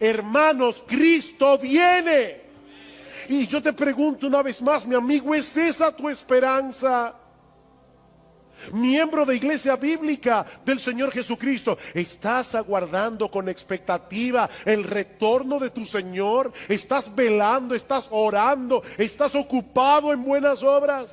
Hermanos, Cristo viene. Y yo te pregunto una vez más, mi amigo, ¿es esa tu esperanza? Miembro de Iglesia Bíblica del Señor Jesucristo, ¿estás aguardando con expectativa el retorno de tu Señor? ¿Estás velando, estás orando, estás ocupado en buenas obras?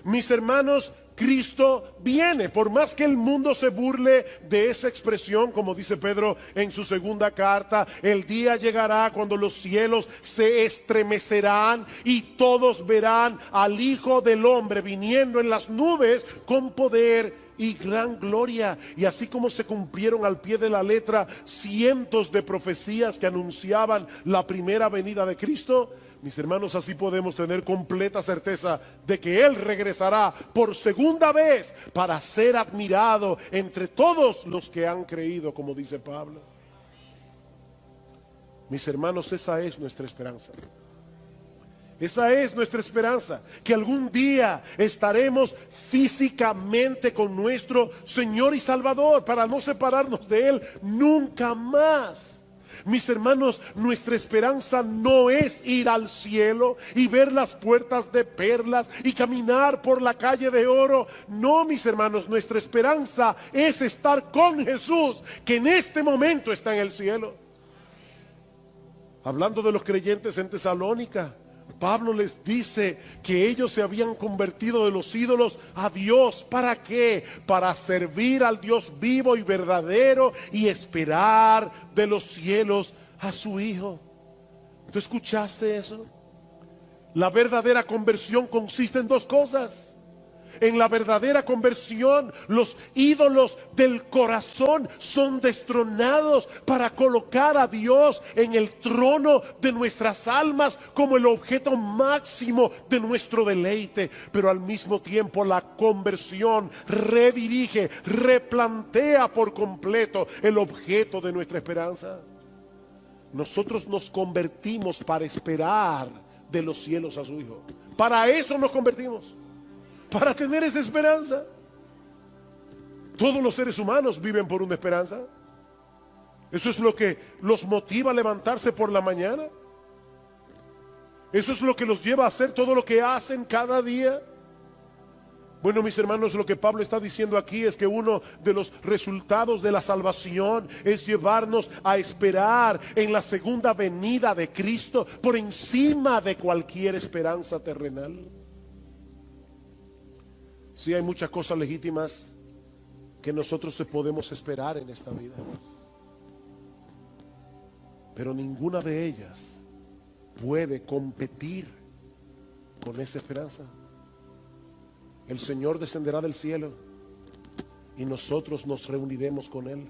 Mis hermanos, Cristo viene. Por más que el mundo se burle de esa expresión, como dice Pedro en su segunda carta, el día llegará cuando los cielos se estremecerán y todos verán al Hijo del Hombre viniendo en las nubes con poder y gran gloria. Y así como se cumplieron al pie de la letra cientos de profecías que anunciaban la primera venida de Cristo, mis hermanos, así podemos tener completa certeza de que Él regresará por segunda vez para ser admirado entre todos los que han creído, como dice Pablo. Mis hermanos, esa es nuestra esperanza. Esa es nuestra esperanza, que algún día estaremos físicamente con nuestro Señor y Salvador para no separarnos de Él nunca más. Mis hermanos, nuestra esperanza no es ir al cielo y ver las puertas de perlas y caminar por la calle de oro. No, mis hermanos, nuestra esperanza es estar con Jesús, que en este momento está en el cielo. Hablando de los creyentes en Tesalónica, Pablo les dice que ellos se habían convertido de los ídolos a Dios. ¿Para qué? Para servir al Dios vivo y verdadero y esperar de los cielos a su Hijo. ¿Tú escuchaste eso? La verdadera conversión consiste en dos cosas. En la verdadera conversión, los ídolos del corazón son destronados para colocar a Dios en el trono de nuestras almas como el objeto máximo de nuestro deleite. Pero al mismo tiempo la conversión redirige, replantea por completo el objeto de nuestra esperanza. Nosotros nos convertimos para esperar de los cielos a su Hijo. Para eso nos convertimos. Para tener esa esperanza. Todos los seres humanos viven por una esperanza. Eso es lo que los motiva a levantarse por la mañana. Eso es lo que los lleva a hacer todo lo que hacen cada día. Bueno, mis hermanos, lo que Pablo está diciendo aquí es que uno de los resultados de la salvación es llevarnos a esperar en la segunda venida de Cristo por encima de cualquier esperanza terrenal. Sí, hay muchas cosas legítimas que nosotros podemos esperar en esta vida, pero ninguna de ellas puede competir con esa esperanza. El Señor descenderá del cielo y nosotros nos reuniremos con Él.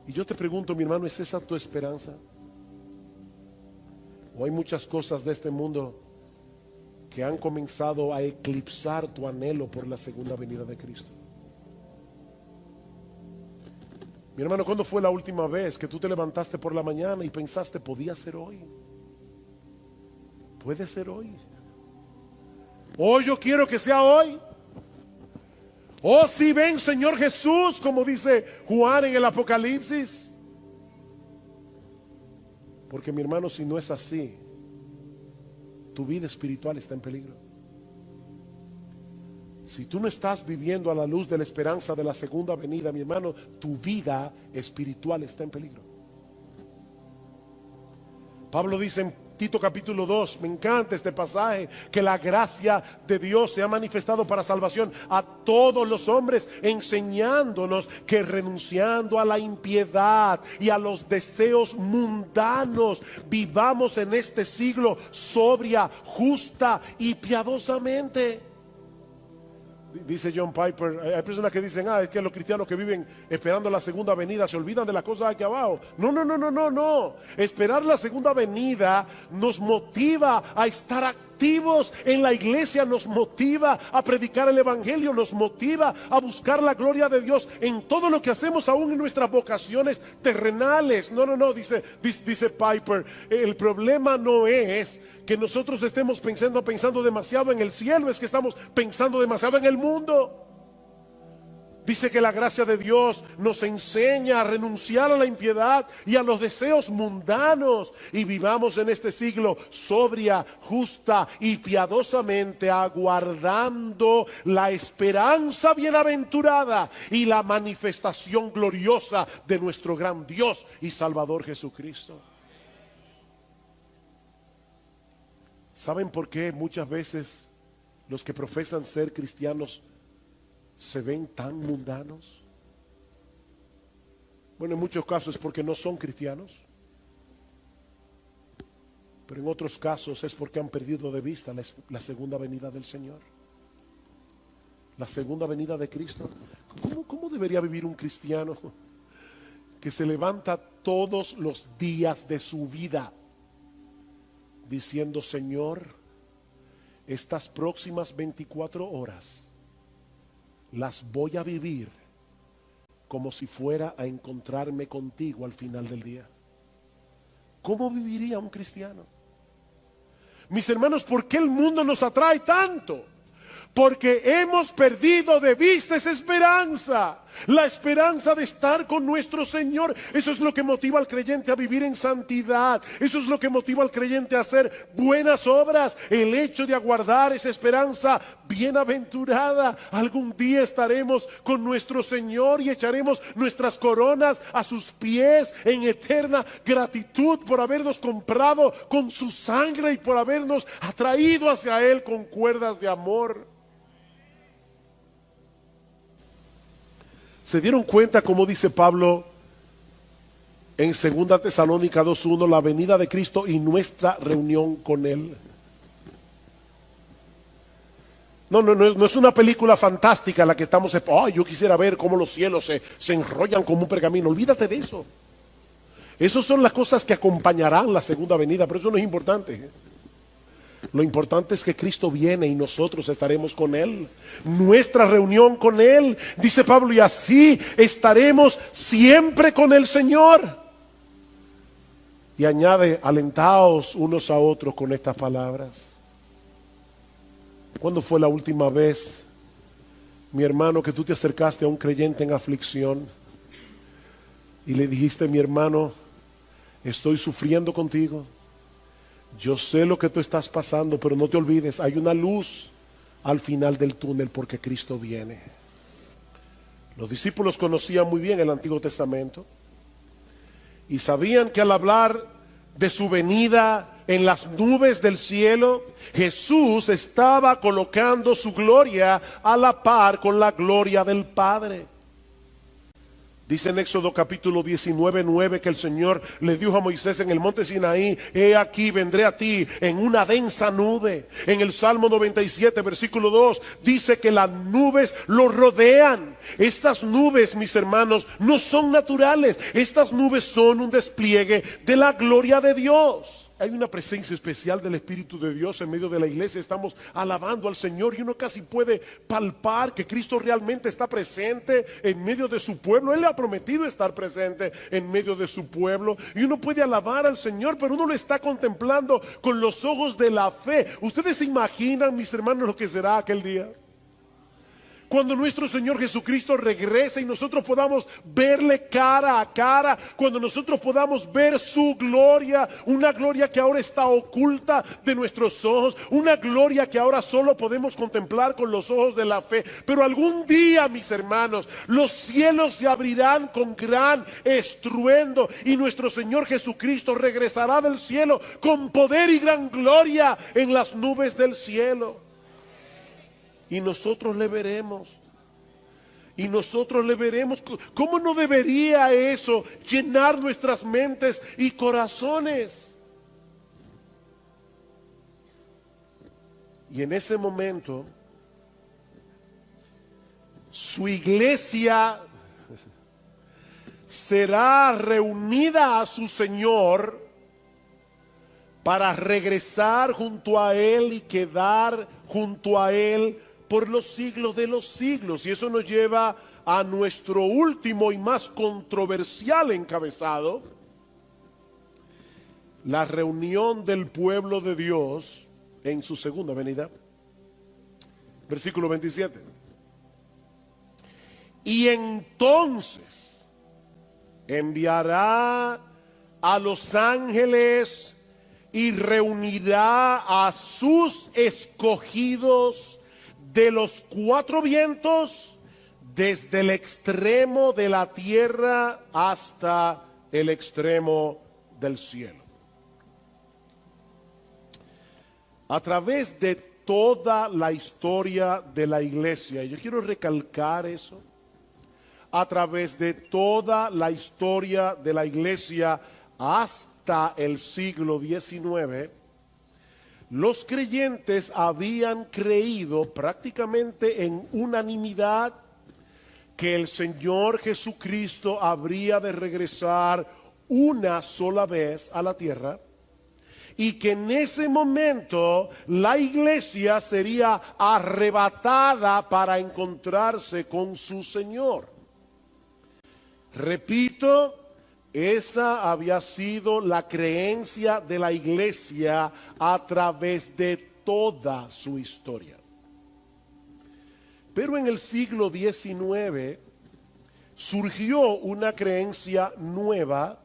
Y yo te pregunto, mi hermano, ¿es esa tu esperanza? ¿O hay muchas cosas de este mundo que han comenzado a eclipsar tu anhelo por la segunda venida de Cristo? Mi hermano, ¿cuándo fue la última vez que tú te levantaste por la mañana y pensaste, podía ser hoy? Puede ser hoy. Hoy yo quiero que sea hoy. Oh, si ven, Señor Jesús, como dice Juan en el Apocalipsis. Porque, mi hermano, si no es así, tu vida espiritual está en peligro. Si tú no estás viviendo a la luz de la esperanza de la segunda venida, mi hermano, tu vida espiritual está en peligro. Pablo dice en Tito capítulo 2, me encanta este pasaje, que la gracia de Dios se ha manifestado para salvación a todos los hombres, enseñándonos que renunciando a la impiedad y a los deseos mundanos, vivamos en este siglo sobria, justa y piadosamente. Dice John Piper, hay personas que dicen, es que los cristianos que viven esperando la segunda venida se olvidan de las cosas aquí abajo. No. Esperar la segunda venida nos motiva a estar activos en la iglesia, nos motiva a predicar el evangelio, nos motiva a buscar la gloria de Dios en todo lo que hacemos, aún en nuestras vocaciones terrenales. No, dice Piper, el problema no es que nosotros estemos pensando demasiado en el cielo, es que estamos pensando demasiado en el mundo. Dice que la gracia de Dios nos enseña a renunciar a la impiedad y a los deseos mundanos y vivamos en este siglo sobria, justa y piadosamente, aguardando la esperanza bienaventurada y la manifestación gloriosa de nuestro gran Dios y Salvador Jesucristo. ¿Saben por qué muchas veces los que profesan ser cristianos se ven tan mundanos? Bueno, en muchos casos es porque no son cristianos, pero en otros casos es porque han perdido de vista la segunda venida del Señor, la segunda venida de Cristo. ¿Cómo debería vivir un cristiano que se levanta todos los días de su vida diciendo: Señor, estas próximas 24 horas las voy a vivir como si fuera a encontrarme contigo al final del día? ¿Cómo viviría un cristiano? Mis hermanos, ¿por qué el mundo nos atrae tanto? Porque hemos perdido de vista esa esperanza, la esperanza de estar con nuestro Señor. Eso es lo que motiva al creyente a vivir en santidad. Eso es lo que motiva al creyente a hacer buenas obras. El hecho de aguardar esa esperanza bienaventurada. Algún día estaremos con nuestro Señor y echaremos nuestras coronas a sus pies en eterna gratitud por habernos comprado con su sangre y por habernos atraído hacia Él con cuerdas de amor. ¿Se dieron cuenta, como dice Pablo en 2 Tesalónica 2:1, la venida de Cristo y nuestra reunión con Él? No es una película fantástica la que estamos... yo quisiera ver cómo los cielos se enrollan como un pergamino. Olvídate de eso. Esas son las cosas que acompañarán la segunda venida, pero eso no es importante. Lo importante es que Cristo viene y nosotros estaremos con Él. Nuestra reunión con Él, dice Pablo, y así estaremos siempre con el Señor. Y añade: alentaos unos a otros con estas palabras. ¿Cuándo fue la última vez, mi hermano, que tú te acercaste a un creyente en aflicción y le dijiste: mi hermano, estoy sufriendo contigo? Yo sé lo que tú estás pasando, pero no te olvides, hay una luz al final del túnel porque Cristo viene. Los discípulos conocían muy bien el Antiguo Testamento y sabían que al hablar de su venida en las nubes del cielo, Jesús estaba colocando su gloria a la par con la gloria del Padre. Dice en Éxodo capítulo 19:9 que el Señor le dijo a Moisés en el monte Sinaí: he aquí, vendré a ti en una densa nube. En el Salmo 97 versículo 2 dice que las nubes lo rodean. Estas nubes, mis hermanos, no son naturales. Estas nubes son un despliegue de la gloria de Dios. Hay una presencia especial del Espíritu de Dios en medio de la iglesia. Estamos alabando al Señor y uno casi puede palpar que Cristo realmente está presente en medio de su pueblo. Él le ha prometido estar presente en medio de su pueblo y uno puede alabar al Señor, pero uno lo está contemplando con los ojos de la fe. ¿Ustedes se imaginan, mis hermanos, lo que será aquel día? Cuando nuestro Señor Jesucristo regrese y nosotros podamos verle cara a cara, cuando nosotros podamos ver su gloria, una gloria que ahora está oculta de nuestros ojos, una gloria que ahora solo podemos contemplar con los ojos de la fe. Pero algún día, mis hermanos, los cielos se abrirán con gran estruendo y nuestro Señor Jesucristo regresará del cielo con poder y gran gloria en las nubes del cielo. Y nosotros le veremos. Y nosotros le veremos. ¿Cómo no debería eso llenar nuestras mentes y corazones? Y en ese momento, su iglesia será reunida a su Señor para regresar junto a Él y quedar junto a Él por los siglos de los siglos. Y eso nos lleva a nuestro último y más controversial encabezado: la reunión del pueblo de Dios en su segunda venida. Versículo 27. Y entonces enviará a los ángeles y reunirá a sus escogidos de los cuatro vientos, desde el extremo de la tierra hasta el extremo del cielo. A través de toda la historia de la iglesia, y yo quiero recalcar eso, a través de toda la historia de la iglesia hasta el siglo XIX, los creyentes habían creído prácticamente en unanimidad que el Señor Jesucristo habría de regresar una sola vez a la tierra y que en ese momento la iglesia sería arrebatada para encontrarse con su Señor. Repito, esa había sido la creencia de la iglesia a través de toda su historia. Pero en el siglo XIX surgió una creencia nueva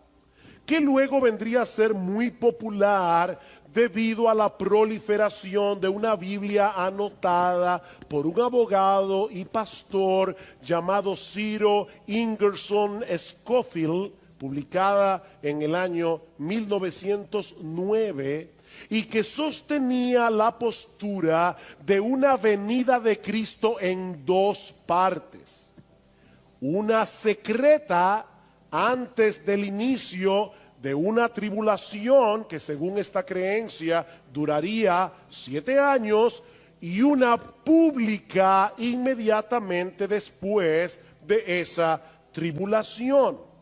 que luego vendría a ser muy popular debido a la proliferación de una Biblia anotada por un abogado y pastor llamado Ciro Ingerson Scofield, publicada en el año 1909, y que sostenía la postura de una venida de Cristo en dos partes. Una secreta antes del inicio de una tribulación que, según esta creencia, duraría 7 años, y una pública inmediatamente después de esa tribulación.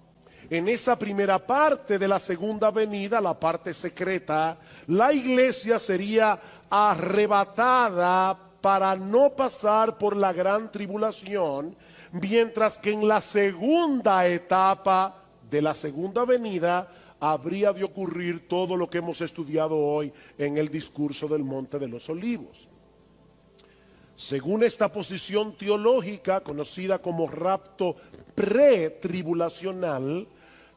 En esa primera parte de la segunda venida, la parte secreta, la iglesia sería arrebatada para no pasar por la gran tribulación, mientras que en la segunda etapa de la segunda venida habría de ocurrir todo lo que hemos estudiado hoy en el discurso del Monte de los Olivos. Según esta posición teológica, conocida como rapto pretribulacional,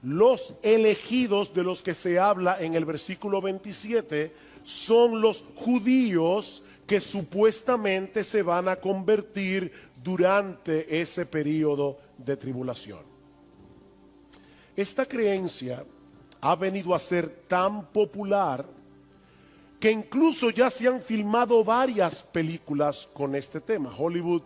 los elegidos de los que se habla en el versículo 27 son los judíos que supuestamente se van a convertir durante ese periodo de tribulación. Esta creencia ha venido a ser tan popular que incluso ya se han filmado varias películas con este tema. Hollywood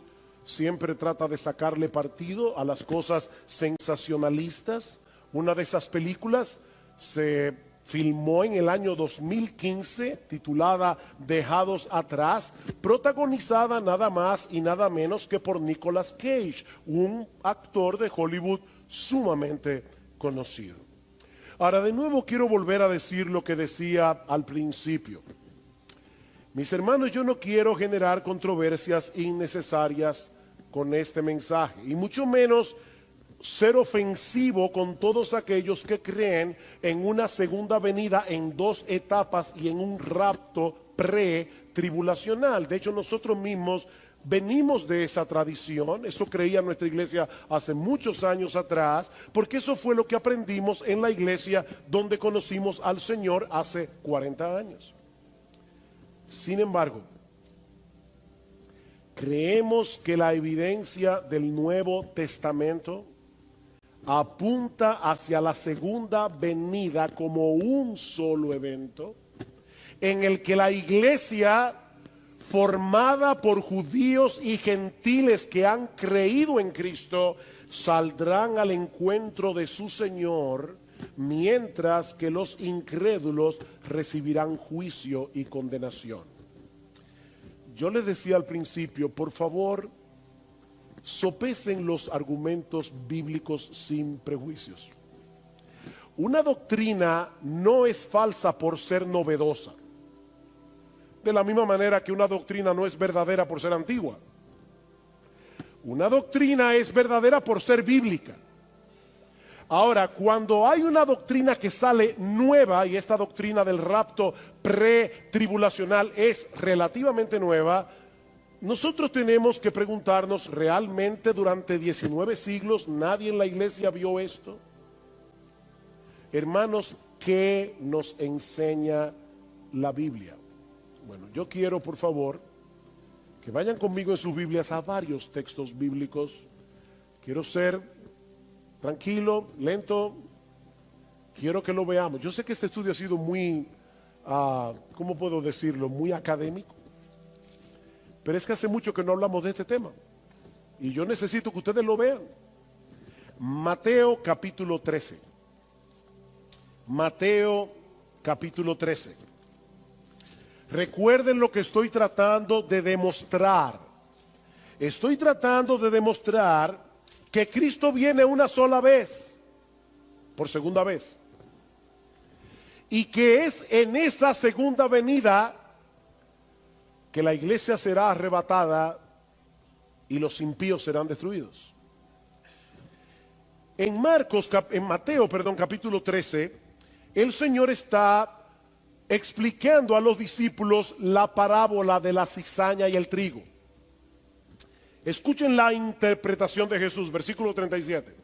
siempre trata de sacarle partido a las cosas sensacionalistas. Una de esas películas se filmó en el año 2015, titulada Dejados Atrás, protagonizada nada más y nada menos que por Nicolas Cage, un actor de Hollywood sumamente conocido. Ahora, de nuevo quiero volver a decir lo que decía al principio. Mis hermanos, yo no quiero generar controversias innecesarias con este mensaje, y mucho menos ser ofensivo con todos aquellos que creen en una segunda venida en dos etapas y en un rapto pre-tribulacional. De hecho, nosotros mismos venimos de esa tradición. Eso creía nuestra iglesia hace muchos años atrás, porque eso fue lo que aprendimos en la iglesia donde conocimos al Señor hace 40 años. Sin embargo, creemos que la evidencia del Nuevo Testamento apunta hacia la segunda venida como un solo evento en el que la iglesia, formada por judíos y gentiles que han creído en Cristo, saldrán al encuentro de su Señor, mientras que los incrédulos recibirán juicio y condenación. Yo les decía al principio, por favor, sopesen los argumentos bíblicos sin prejuicios. Una doctrina no es falsa por ser novedosa, de la misma manera que una doctrina no es verdadera por ser antigua. Una doctrina es verdadera por ser bíblica. Ahora, cuando hay una doctrina que sale nueva, y esta doctrina del rapto pretribulacional es relativamente nueva, nosotros tenemos que preguntarnos, ¿realmente durante 19 siglos nadie en la iglesia vio esto? Hermanos, ¿qué nos enseña la Biblia? Bueno, yo quiero, por favor, que vayan conmigo en sus Biblias a varios textos bíblicos. Quiero ser tranquilo, lento. Quiero que lo veamos. Yo sé que este estudio ha sido muy, ¿cómo puedo decirlo? Muy académico. Pero es que hace mucho que no hablamos de este tema. Y yo necesito que ustedes lo vean. Mateo capítulo 13. Mateo capítulo 13. Recuerden lo que estoy tratando de demostrar. Estoy tratando de demostrar que Cristo viene una sola vez, por segunda vez. Y que es en esa segunda venida que la iglesia será arrebatada y los impíos serán destruidos. En Mateo, capítulo 13, el Señor está explicando a los discípulos la parábola de la cizaña y el trigo. Escuchen la interpretación de Jesús, versículo 37.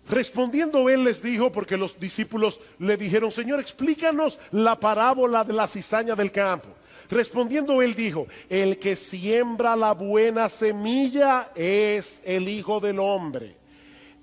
Respondiendo él les dijo, porque los discípulos le dijeron, Señor, explícanos la parábola de la cizaña del campo. Respondiendo él dijo, el que siembra la buena semilla es el Hijo del Hombre.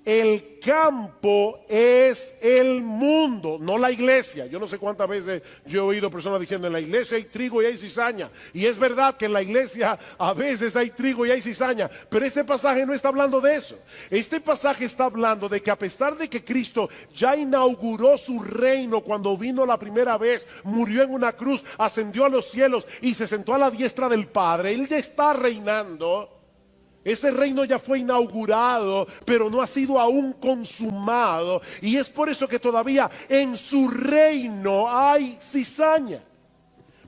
El campo es el mundo, no la iglesia. Yo no sé cuántas veces yo he oído personas diciendo, en la iglesia hay trigo y hay cizaña. Y es verdad que en la iglesia a veces hay trigo y hay cizaña, pero este pasaje no está hablando de eso. Este pasaje está hablando de que a pesar de que Cristo ya inauguró su reino cuando vino la primera vez, murió en una cruz, ascendió a los cielos y se sentó a la diestra del Padre, Él ya está reinando. Ese reino ya fue inaugurado, pero no ha sido aún consumado. Y es por eso que todavía en su reino hay cizaña.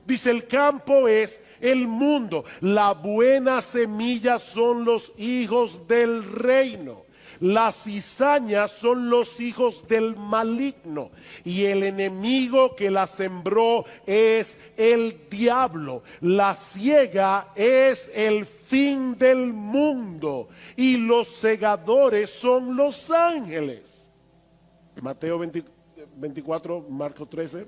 Dice, el campo es el mundo. La buena semilla son los hijos del reino. Las cizañas son los hijos del maligno. Y el enemigo que la sembró es el diablo. La siega es el fin del mundo. Y los segadores son los ángeles. Mateo 24, Marcos 13.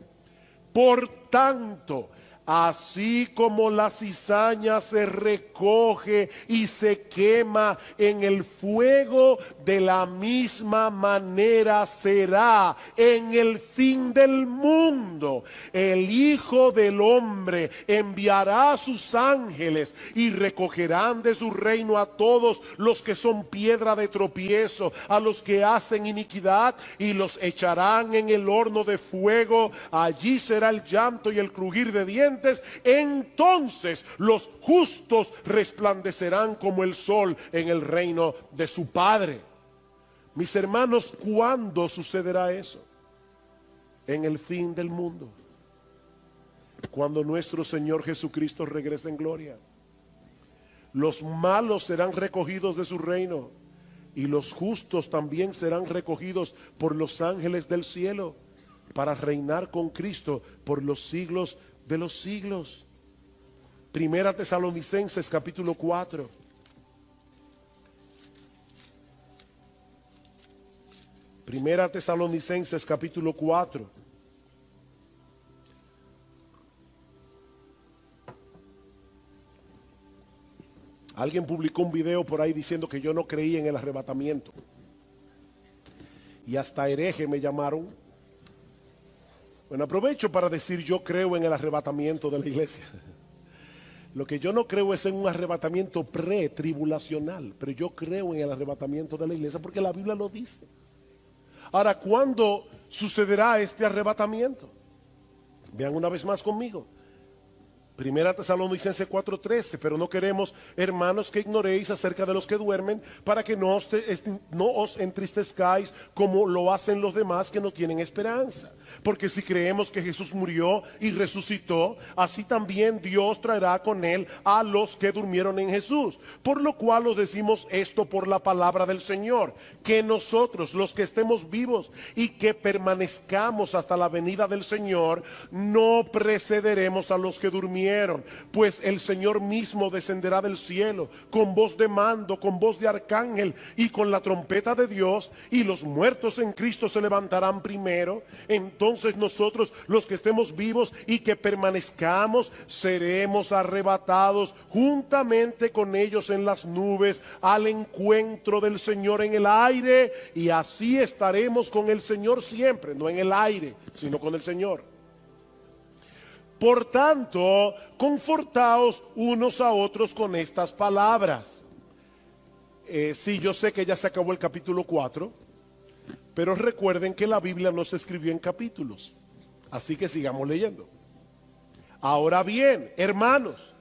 Por tanto, así como la cizaña se recoge y se quema en el fuego, de la misma manera será en el fin del mundo. El Hijo del Hombre enviará a sus ángeles y recogerán de su reino a todos los que son piedra de tropiezo, a los que hacen iniquidad, y los echarán en el horno de fuego. Allí será el llanto y el crujir de dientes. Entonces los justos resplandecerán como el sol en el reino de su Padre. Mis hermanos, ¿cuándo sucederá eso? En el fin del mundo, cuando nuestro Señor Jesucristo regrese en gloria. Los malos serán recogidos de su reino y los justos también serán recogidos por los ángeles del cielo para reinar con Cristo por los siglos de los siglos. Primera Tesalonicenses capítulo 4. Primera Tesalonicenses capítulo 4. Alguien publicó un video por ahí diciendo que yo no creía en el arrebatamiento. Y hasta hereje me llamaron. Bueno, aprovecho para decir, yo creo en el arrebatamiento de la iglesia. Lo que yo no creo es en un arrebatamiento pre-tribulacional, pero yo creo en el arrebatamiento de la iglesia porque la Biblia lo dice. Ahora, ¿cuándo sucederá este arrebatamiento? Vean una vez más conmigo. Primera Tesalonicenses 4:13, pero no queremos, hermanos, que ignoréis acerca de los que duermen, para que no os entristezcáis como lo hacen los demás que no tienen esperanza. Porque si creemos que Jesús murió y resucitó, así también Dios traerá con él a los que durmieron en Jesús. Por lo cual os decimos esto por la palabra del Señor, que nosotros, los que estemos vivos y que permanezcamos hasta la venida del Señor, no precederemos a los que durmieron vinieron, pues el Señor mismo descenderá del cielo con voz de mando, con voz de arcángel y con la trompeta de Dios, y los muertos en Cristo se levantarán primero. Entonces nosotros, los que estemos vivos y que permanezcamos, seremos arrebatados juntamente con ellos en las nubes al encuentro del Señor en el aire, y así estaremos con el Señor siempre, no en el aire, sino con el Señor. Por tanto, confortaos unos a otros con estas palabras. Sí, yo sé que ya se acabó el capítulo 4, pero recuerden que la Biblia no se escribió en capítulos, así que sigamos leyendo. Ahora bien, hermanos,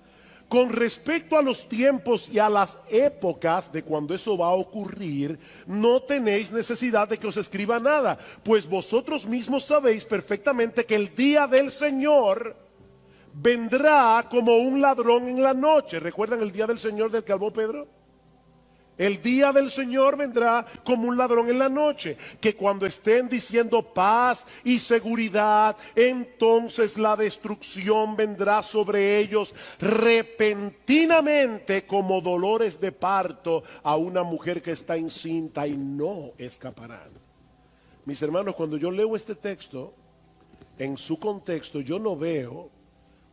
con respecto a los tiempos y a las épocas de cuando eso va a ocurrir, no tenéis necesidad de que os escriba nada, pues vosotros mismos sabéis perfectamente que el día del Señor vendrá como un ladrón en la noche. ¿Recuerdan el día del Señor del que habló Pedro? El día del Señor vendrá como un ladrón en la noche, que cuando estén diciendo paz y seguridad, entonces la destrucción vendrá sobre ellos repentinamente como dolores de parto a una mujer que está encinta, y no escaparán. Mis hermanos, cuando yo leo este texto, en su contexto, yo no veo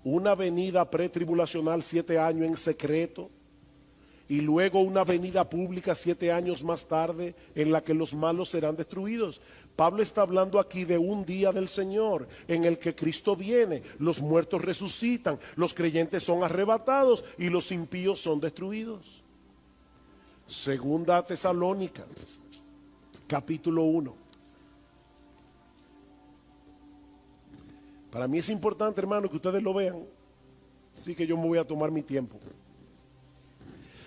una venida pretribulacional 7 años en secreto, y luego una venida pública 7 años más tarde en la que los malos serán destruidos. Pablo está hablando aquí de un día del Señor en el que Cristo viene, los muertos resucitan, los creyentes son arrebatados y los impíos son destruidos. Segunda Tesalónica, capítulo 1. Para mí es importante, hermano, que ustedes lo vean, así que yo me voy a tomar mi tiempo.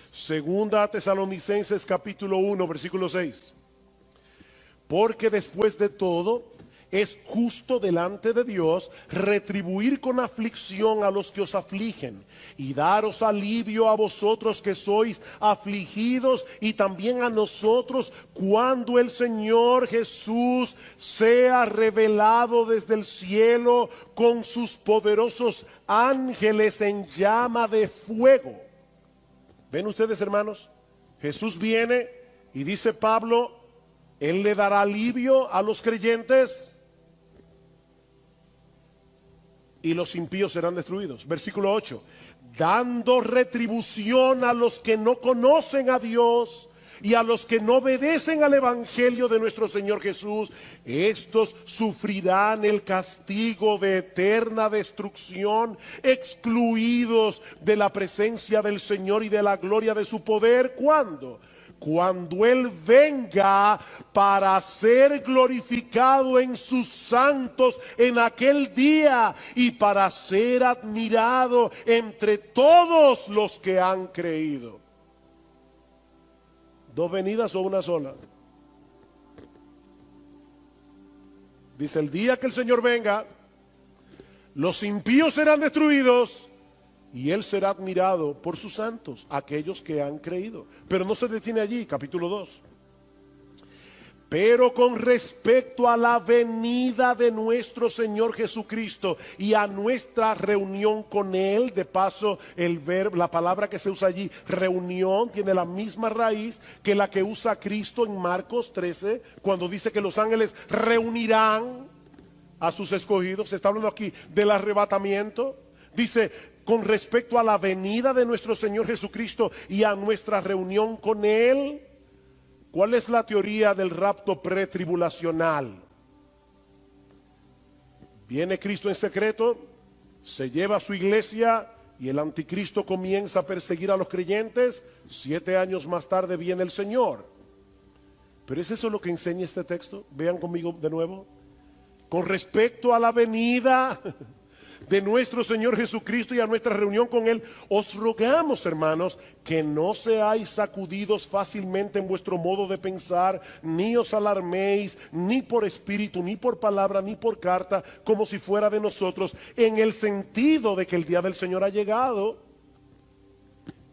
Segunda Tesalonicenses capítulo 1, versículo 6. Porque después de todo es justo delante de Dios retribuir con aflicción a los que os afligen y daros alivio a vosotros que sois afligidos, y también a nosotros cuando el Señor Jesús sea revelado desde el cielo con sus poderosos ángeles en llama de fuego. ¿Ven ustedes, hermanos? Jesús viene y dice Pablo, Él le dará alivio a los creyentes y los impíos serán destruidos. Versículo 8. Dando retribución a los que no conocen a Dios y a los que no obedecen al evangelio de nuestro Señor Jesús, estos sufrirán el castigo de eterna destrucción, excluidos de la presencia del Señor y de la gloria de su poder. ¿Cuándo? Cuando Él venga para ser glorificado en sus santos en aquel día y para ser admirado entre todos los que han creído. ¿Dos venidas o una sola? Dice, el día que el Señor venga, los impíos serán destruidos y Él será admirado por sus santos, aquellos que han creído. Pero no se detiene allí, capítulo 2. Pero con respecto a la venida de nuestro Señor Jesucristo y a nuestra reunión con Él, de paso el verbo, la palabra que se usa allí, reunión, tiene la misma raíz que la que usa Cristo en Marcos 13, cuando dice que los ángeles reunirán a sus escogidos. Se está hablando aquí del arrebatamiento. Dice, con respecto a la venida de nuestro Señor Jesucristo y a nuestra reunión con Él. ¿Cuál es la teoría del rapto pretribulacional? Viene Cristo en secreto, se lleva a su iglesia y el anticristo comienza a perseguir a los creyentes. 7 años más tarde viene el Señor. Pero ¿es eso lo que enseña este texto? Vean conmigo de nuevo. Con respecto a la venida de nuestro Señor Jesucristo y a nuestra reunión con Él, os rogamos, hermanos, que no seáis sacudidos fácilmente en vuestro modo de pensar, ni os alarméis, ni por espíritu, ni por palabra, ni por carta, como si fuera de nosotros, en el sentido de que el día del Señor ha llegado.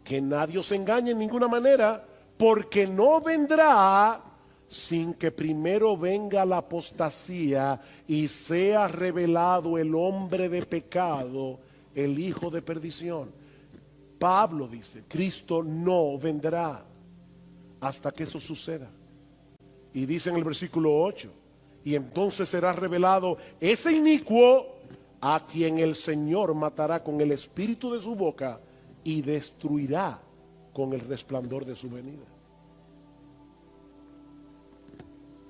Que nadie os engañe en ninguna manera, porque no vendrá sin que primero venga la apostasía y sea revelado el hombre de pecado, el hijo de perdición. Pablo dice, Cristo no vendrá hasta que eso suceda. Y dice en el versículo 8, y entonces será revelado ese inicuo a quien el Señor matará con el espíritu de su boca y destruirá con el resplandor de su venida.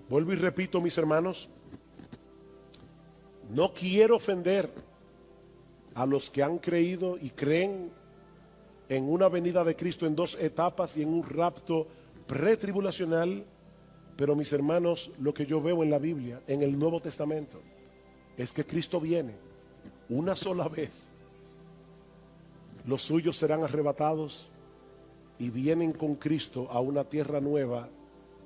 Vuelvo y repito, mis hermanos, no quiero ofender a los que han creído y creen en una venida de Cristo en dos etapas y en un rapto pretribulacional, pero mis hermanos, lo que yo veo en la Biblia, en el Nuevo Testamento, es que Cristo viene una sola vez. Los suyos serán arrebatados y vienen con Cristo a una tierra nueva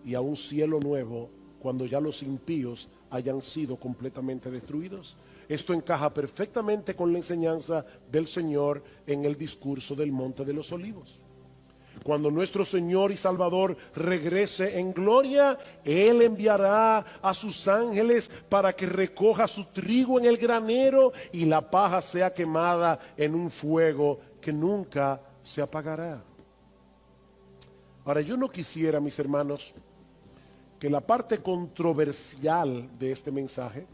y a un cielo nuevo cuando ya los impíos hayan sido completamente destruidos. Esto encaja perfectamente con la enseñanza del Señor en el discurso del Monte de los Olivos. Cuando nuestro Señor y Salvador regrese en gloria, Él enviará a sus ángeles para que recoja su trigo en el granero y la paja sea quemada en un fuego que nunca se apagará. Ahora, yo no quisiera, mis hermanos, que la parte controversial de este mensaje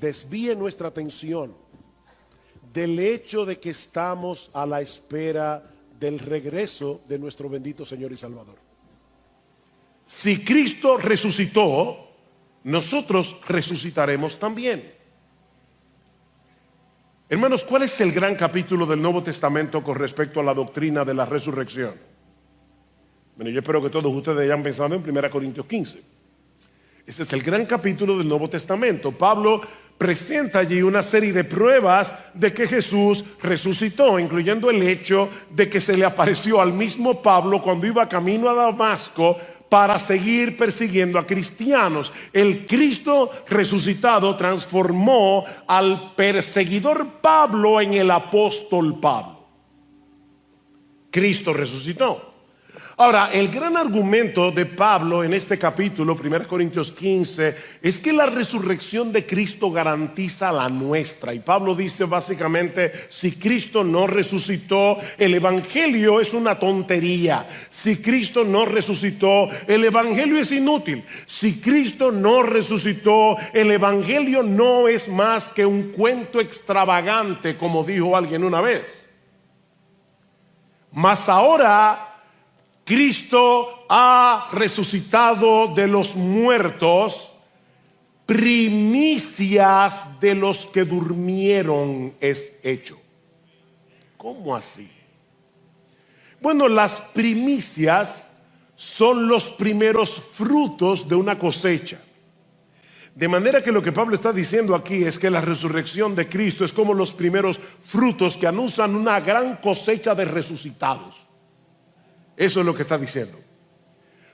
desvíe nuestra atención del hecho de que estamos a la espera del regreso de nuestro bendito Señor y Salvador. Si Cristo resucitó, nosotros resucitaremos también. Hermanos, ¿cuál es el gran capítulo del Nuevo Testamento con respecto a la doctrina de la resurrección? Bueno, yo espero que todos ustedes hayan pensado en 1 Corintios 15. Este es el gran capítulo del Nuevo Testamento. Pablo presenta allí una serie de pruebas de que Jesús resucitó, incluyendo el hecho de que se le apareció al mismo Pablo cuando iba camino a Damasco para seguir persiguiendo a cristianos. El Cristo resucitado transformó al perseguidor Pablo en el apóstol Pablo. Cristo resucitó. Ahora, el gran argumento de Pablo en este capítulo, 1 Corintios 15, es que la resurrección de Cristo garantiza la nuestra. Y Pablo dice básicamente, si Cristo no resucitó, el evangelio es una tontería. Si Cristo no resucitó, el evangelio es inútil. Si Cristo no resucitó, el evangelio no es más que un cuento extravagante, como dijo alguien una vez. Mas ahora Cristo ha resucitado de los muertos, primicias de los que durmieron es hecho. ¿Cómo así? Bueno, las primicias son los primeros frutos de una cosecha. De manera que lo que Pablo está diciendo aquí es que la resurrección de Cristo es como los primeros frutos que anuncian una gran cosecha de resucitados. Eso es lo que está diciendo.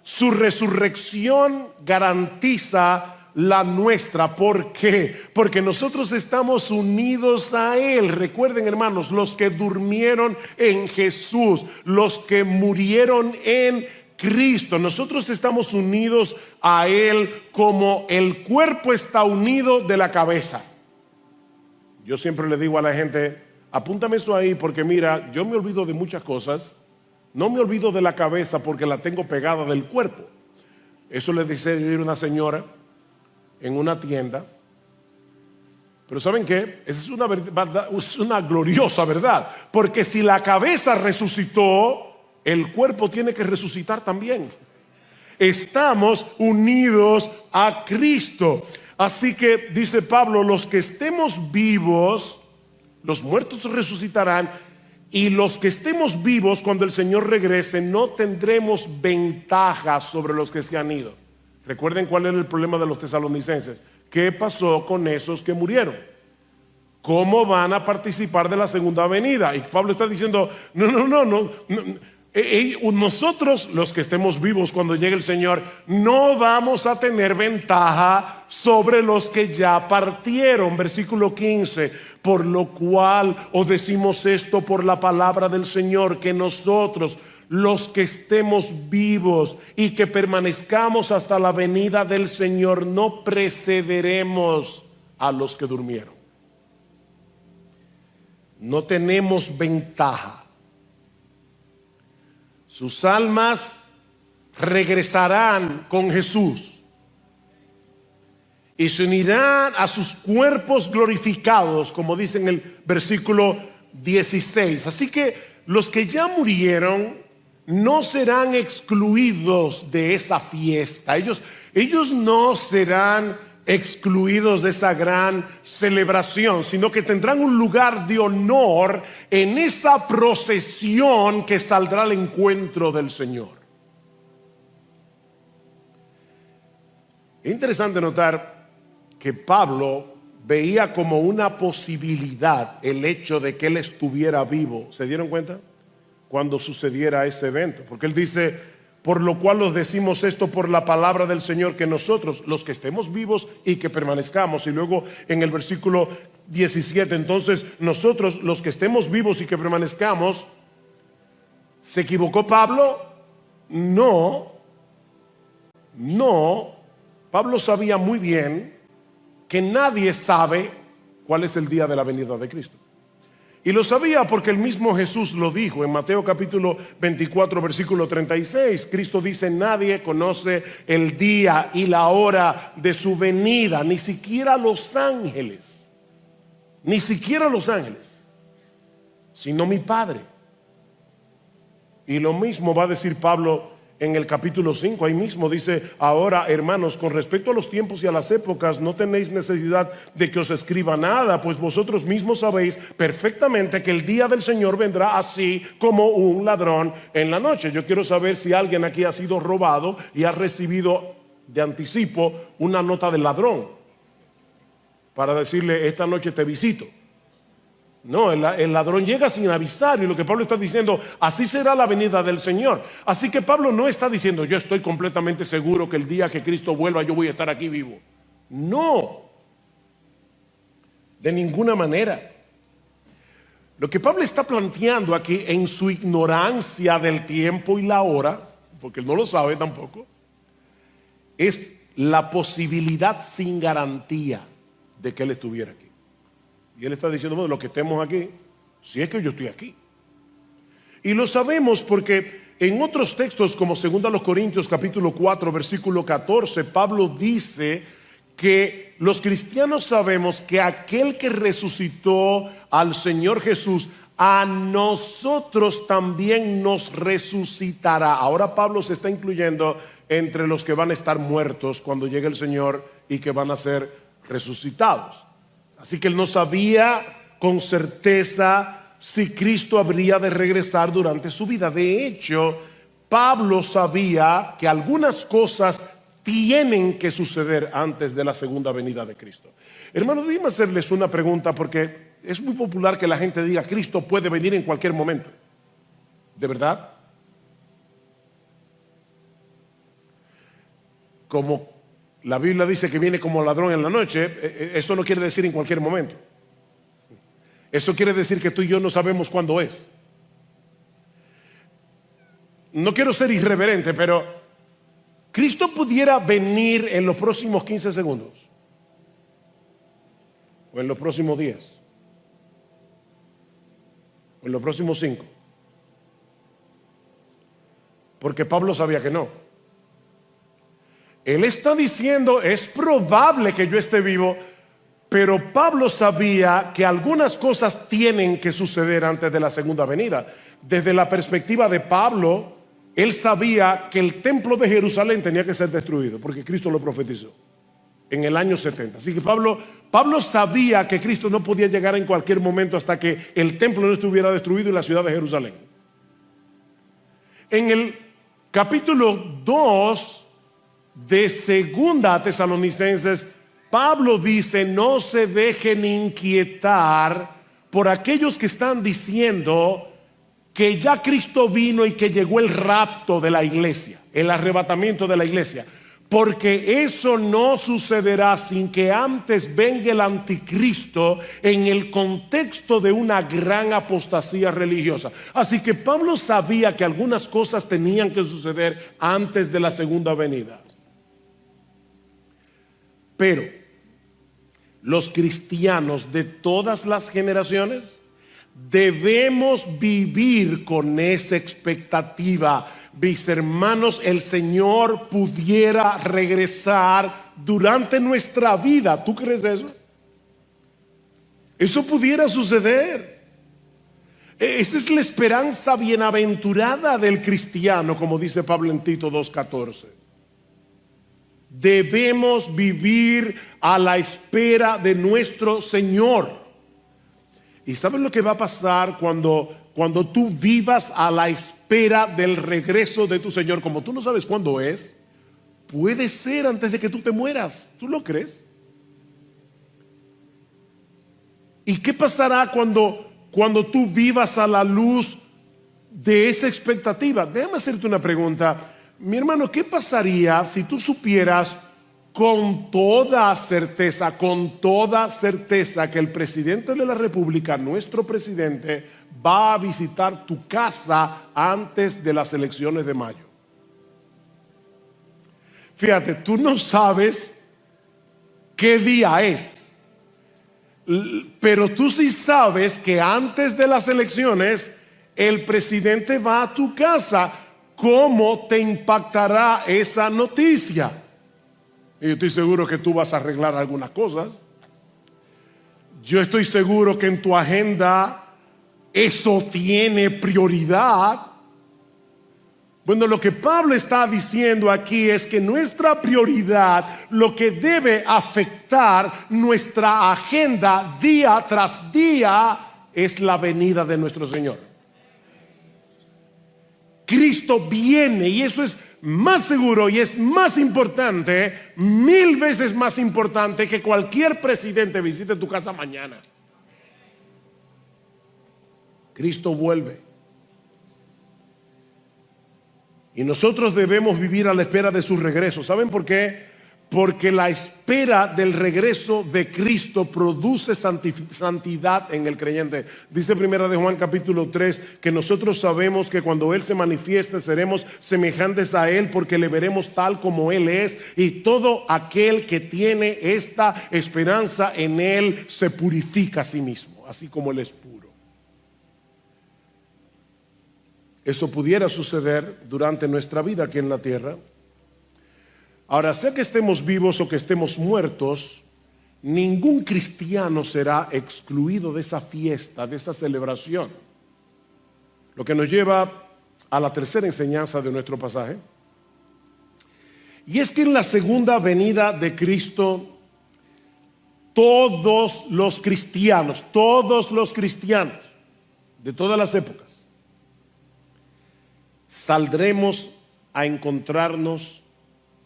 Su resurrección garantiza la nuestra. ¿Por qué? Porque nosotros estamos unidos a Él. Recuerden, hermanos, los que durmieron en Jesús, los que murieron en Cristo, nosotros estamos unidos a Él como el cuerpo está unido de la cabeza. Yo siempre le digo a la gente, apúntame eso ahí porque mira, yo me olvido de muchas cosas. No me olvido de la cabeza porque la tengo pegada del cuerpo. Eso le dice una señora en una tienda. Pero ¿saben qué? Esa es una verdad, es una gloriosa verdad. Porque si la cabeza resucitó, el cuerpo tiene que resucitar también. Estamos unidos a Cristo. Así que dice Pablo, los que estemos vivos, los muertos resucitarán. Y los que estemos vivos cuando el Señor regrese no tendremos ventaja sobre los que se han ido. Recuerden cuál era el problema de los tesalonicenses. ¿Qué pasó con esos que murieron? ¿Cómo van a participar de la segunda venida? Y Pablo está diciendo, no. Nosotros, los que estemos vivos cuando llegue el Señor, no vamos a tener ventaja sobre los que ya partieron. Versículo 15. Por lo cual os decimos esto por la palabra del Señor, que nosotros, los que estemos vivos y que permanezcamos hasta la venida del Señor, no precederemos a los que durmieron. no tenemos ventaja. Sus almas regresarán con Jesús y se unirán a sus cuerpos glorificados, como dice en el versículo 16. Así que los que ya murieron no serán excluidos de esa fiesta. Ellos no serán excluidos de esa gran celebración, sino que tendrán un lugar de honor en esa procesión que saldrá al encuentro del Señor. Es interesante notar que Pablo veía como una posibilidad el hecho de que él estuviera vivo. ¿Se dieron cuenta? Cuando sucediera ese evento, porque él dice: por lo cual os decimos esto por la palabra del Señor, que nosotros, los que estemos vivos y que permanezcamos. Y luego en el versículo 17, entonces nosotros, los que estemos vivos y que permanezcamos. ¿Se equivocó Pablo? No. Pablo sabía muy bien que nadie sabe cuál es el día de la venida de Cristo. Y lo sabía porque el mismo Jesús lo dijo en Mateo capítulo 24 versículo 36. Cristo dice: nadie conoce el día y la hora de su venida, ni siquiera los ángeles, sino mi Padre. Y lo mismo va a decir Pablo en el capítulo 5, ahí mismo dice: ahora, hermanos, con respecto a los tiempos y a las épocas, no tenéis necesidad de que os escriba nada, pues vosotros mismos sabéis perfectamente que el día del Señor vendrá así como un ladrón en la noche. Yo quiero saber si alguien aquí ha sido robado y ha recibido de anticipo una nota del ladrón para decirle: esta noche te visito. No, el ladrón llega sin avisar, y lo que Pablo está diciendo: así será la venida del Señor. Así que Pablo no está diciendo: yo estoy completamente seguro que el día que Cristo vuelva yo voy a estar aquí vivo. No, de ninguna manera. Lo que Pablo está planteando aquí, en su ignorancia del tiempo y la hora, porque él no lo sabe tampoco, es la posibilidad sin garantía de que él estuviera aquí. Y él está diciendo: bueno, los que estemos aquí, si es que yo estoy aquí. Y lo sabemos porque en otros textos, como 2 Corintios capítulo 4 versículo 14, Pablo dice que los cristianos sabemos que aquel que resucitó al Señor Jesús, a nosotros también nos resucitará. Ahora Pablo se está incluyendo entre los que van a estar muertos cuando llegue el Señor y que van a ser resucitados. Así que él no sabía con certeza si Cristo habría de regresar durante su vida. De hecho, Pablo sabía que algunas cosas tienen que suceder antes de la segunda venida de Cristo. Hermanos, déjenme hacerles una pregunta, porque es muy popular que la gente diga: Cristo puede venir en cualquier momento. ¿De verdad? Como la Biblia dice que viene como ladrón en la noche, eso no quiere decir en cualquier momento. Eso quiere decir que tú y yo no sabemos cuándo es. No quiero ser irreverente, pero Cristo pudiera venir en los próximos 15 segundos, o en los próximos 10, o en los próximos 5, porque Pablo sabía que no. Él está diciendo: es probable que yo esté vivo, pero Pablo sabía que algunas cosas tienen que suceder antes de la segunda venida. Desde la perspectiva de Pablo, él sabía que el templo de Jerusalén tenía que ser destruido, porque Cristo lo profetizó en el año 70. Así que Pablo sabía que Cristo no podía llegar en cualquier momento hasta que el templo no estuviera destruido y la ciudad de Jerusalén. En el capítulo 2 de Segunda Tesalonicenses, Pablo dice: no se dejen inquietar por aquellos que están diciendo que ya Cristo vino y que llegó el rapto de la iglesia, el arrebatamiento de la iglesia, porque eso no sucederá sin que antes venga el anticristo en el contexto de una gran apostasía religiosa. Así que Pablo sabía que algunas cosas tenían que suceder antes de la segunda venida. Pero los cristianos de todas las generaciones, Debemos vivir con esa expectativa. Mis hermanos, el Señor pudiera regresar durante nuestra vida. ¿Tú crees eso? Eso pudiera suceder. Esa es la esperanza bienaventurada del cristiano, como dice Pablo en Tito 2:14. Debemos vivir a la espera de nuestro Señor. ¿Y sabes lo que va a pasar cuando tú vivas a la espera del regreso de tu Señor? Como tú no sabes cuándo es, puede ser antes de que tú te mueras. ¿Tú lo crees? ¿Y qué pasará cuando tú vivas a la luz de esa expectativa? Déjame hacerte una pregunta. Mi hermano, ¿qué pasaría si tú supieras con toda certeza que el presidente de la República, nuestro presidente, va a visitar tu casa antes de las elecciones de mayo? Fíjate, tú no sabes qué día es, pero tú sí sabes que antes de las elecciones el presidente va a tu casa. ¿Cómo te impactará esa noticia? Y yo estoy seguro que tú vas a arreglar algunas cosas. Yo estoy seguro que en tu agenda eso tiene prioridad. Bueno, lo que Pablo está diciendo aquí es que nuestra prioridad, lo que debe afectar nuestra agenda día tras día, es la venida de nuestro Señor. Cristo viene, y eso es más seguro y es más importante, 1000 veces más importante que cualquier presidente visite tu casa mañana. Cristo vuelve. Y nosotros debemos vivir a la espera de su regreso. ¿Saben por qué? Porque la espera del regreso de Cristo produce santidad en el creyente. Dice Primera de Juan capítulo 3 que nosotros sabemos que cuando Él se manifieste seremos semejantes a Él, porque le veremos tal como Él es. Y todo aquel que tiene esta esperanza en Él se purifica a sí mismo, así como Él es puro. Eso pudiera suceder durante nuestra vida aquí en la tierra. Ahora, sea que estemos vivos o que estemos muertos, ningún cristiano será excluido de esa fiesta, de esa celebración. Lo que nos lleva a la tercera enseñanza de nuestro pasaje. Y es que en la segunda venida de Cristo, todos los cristianos de todas las épocas, saldremos a encontrarnos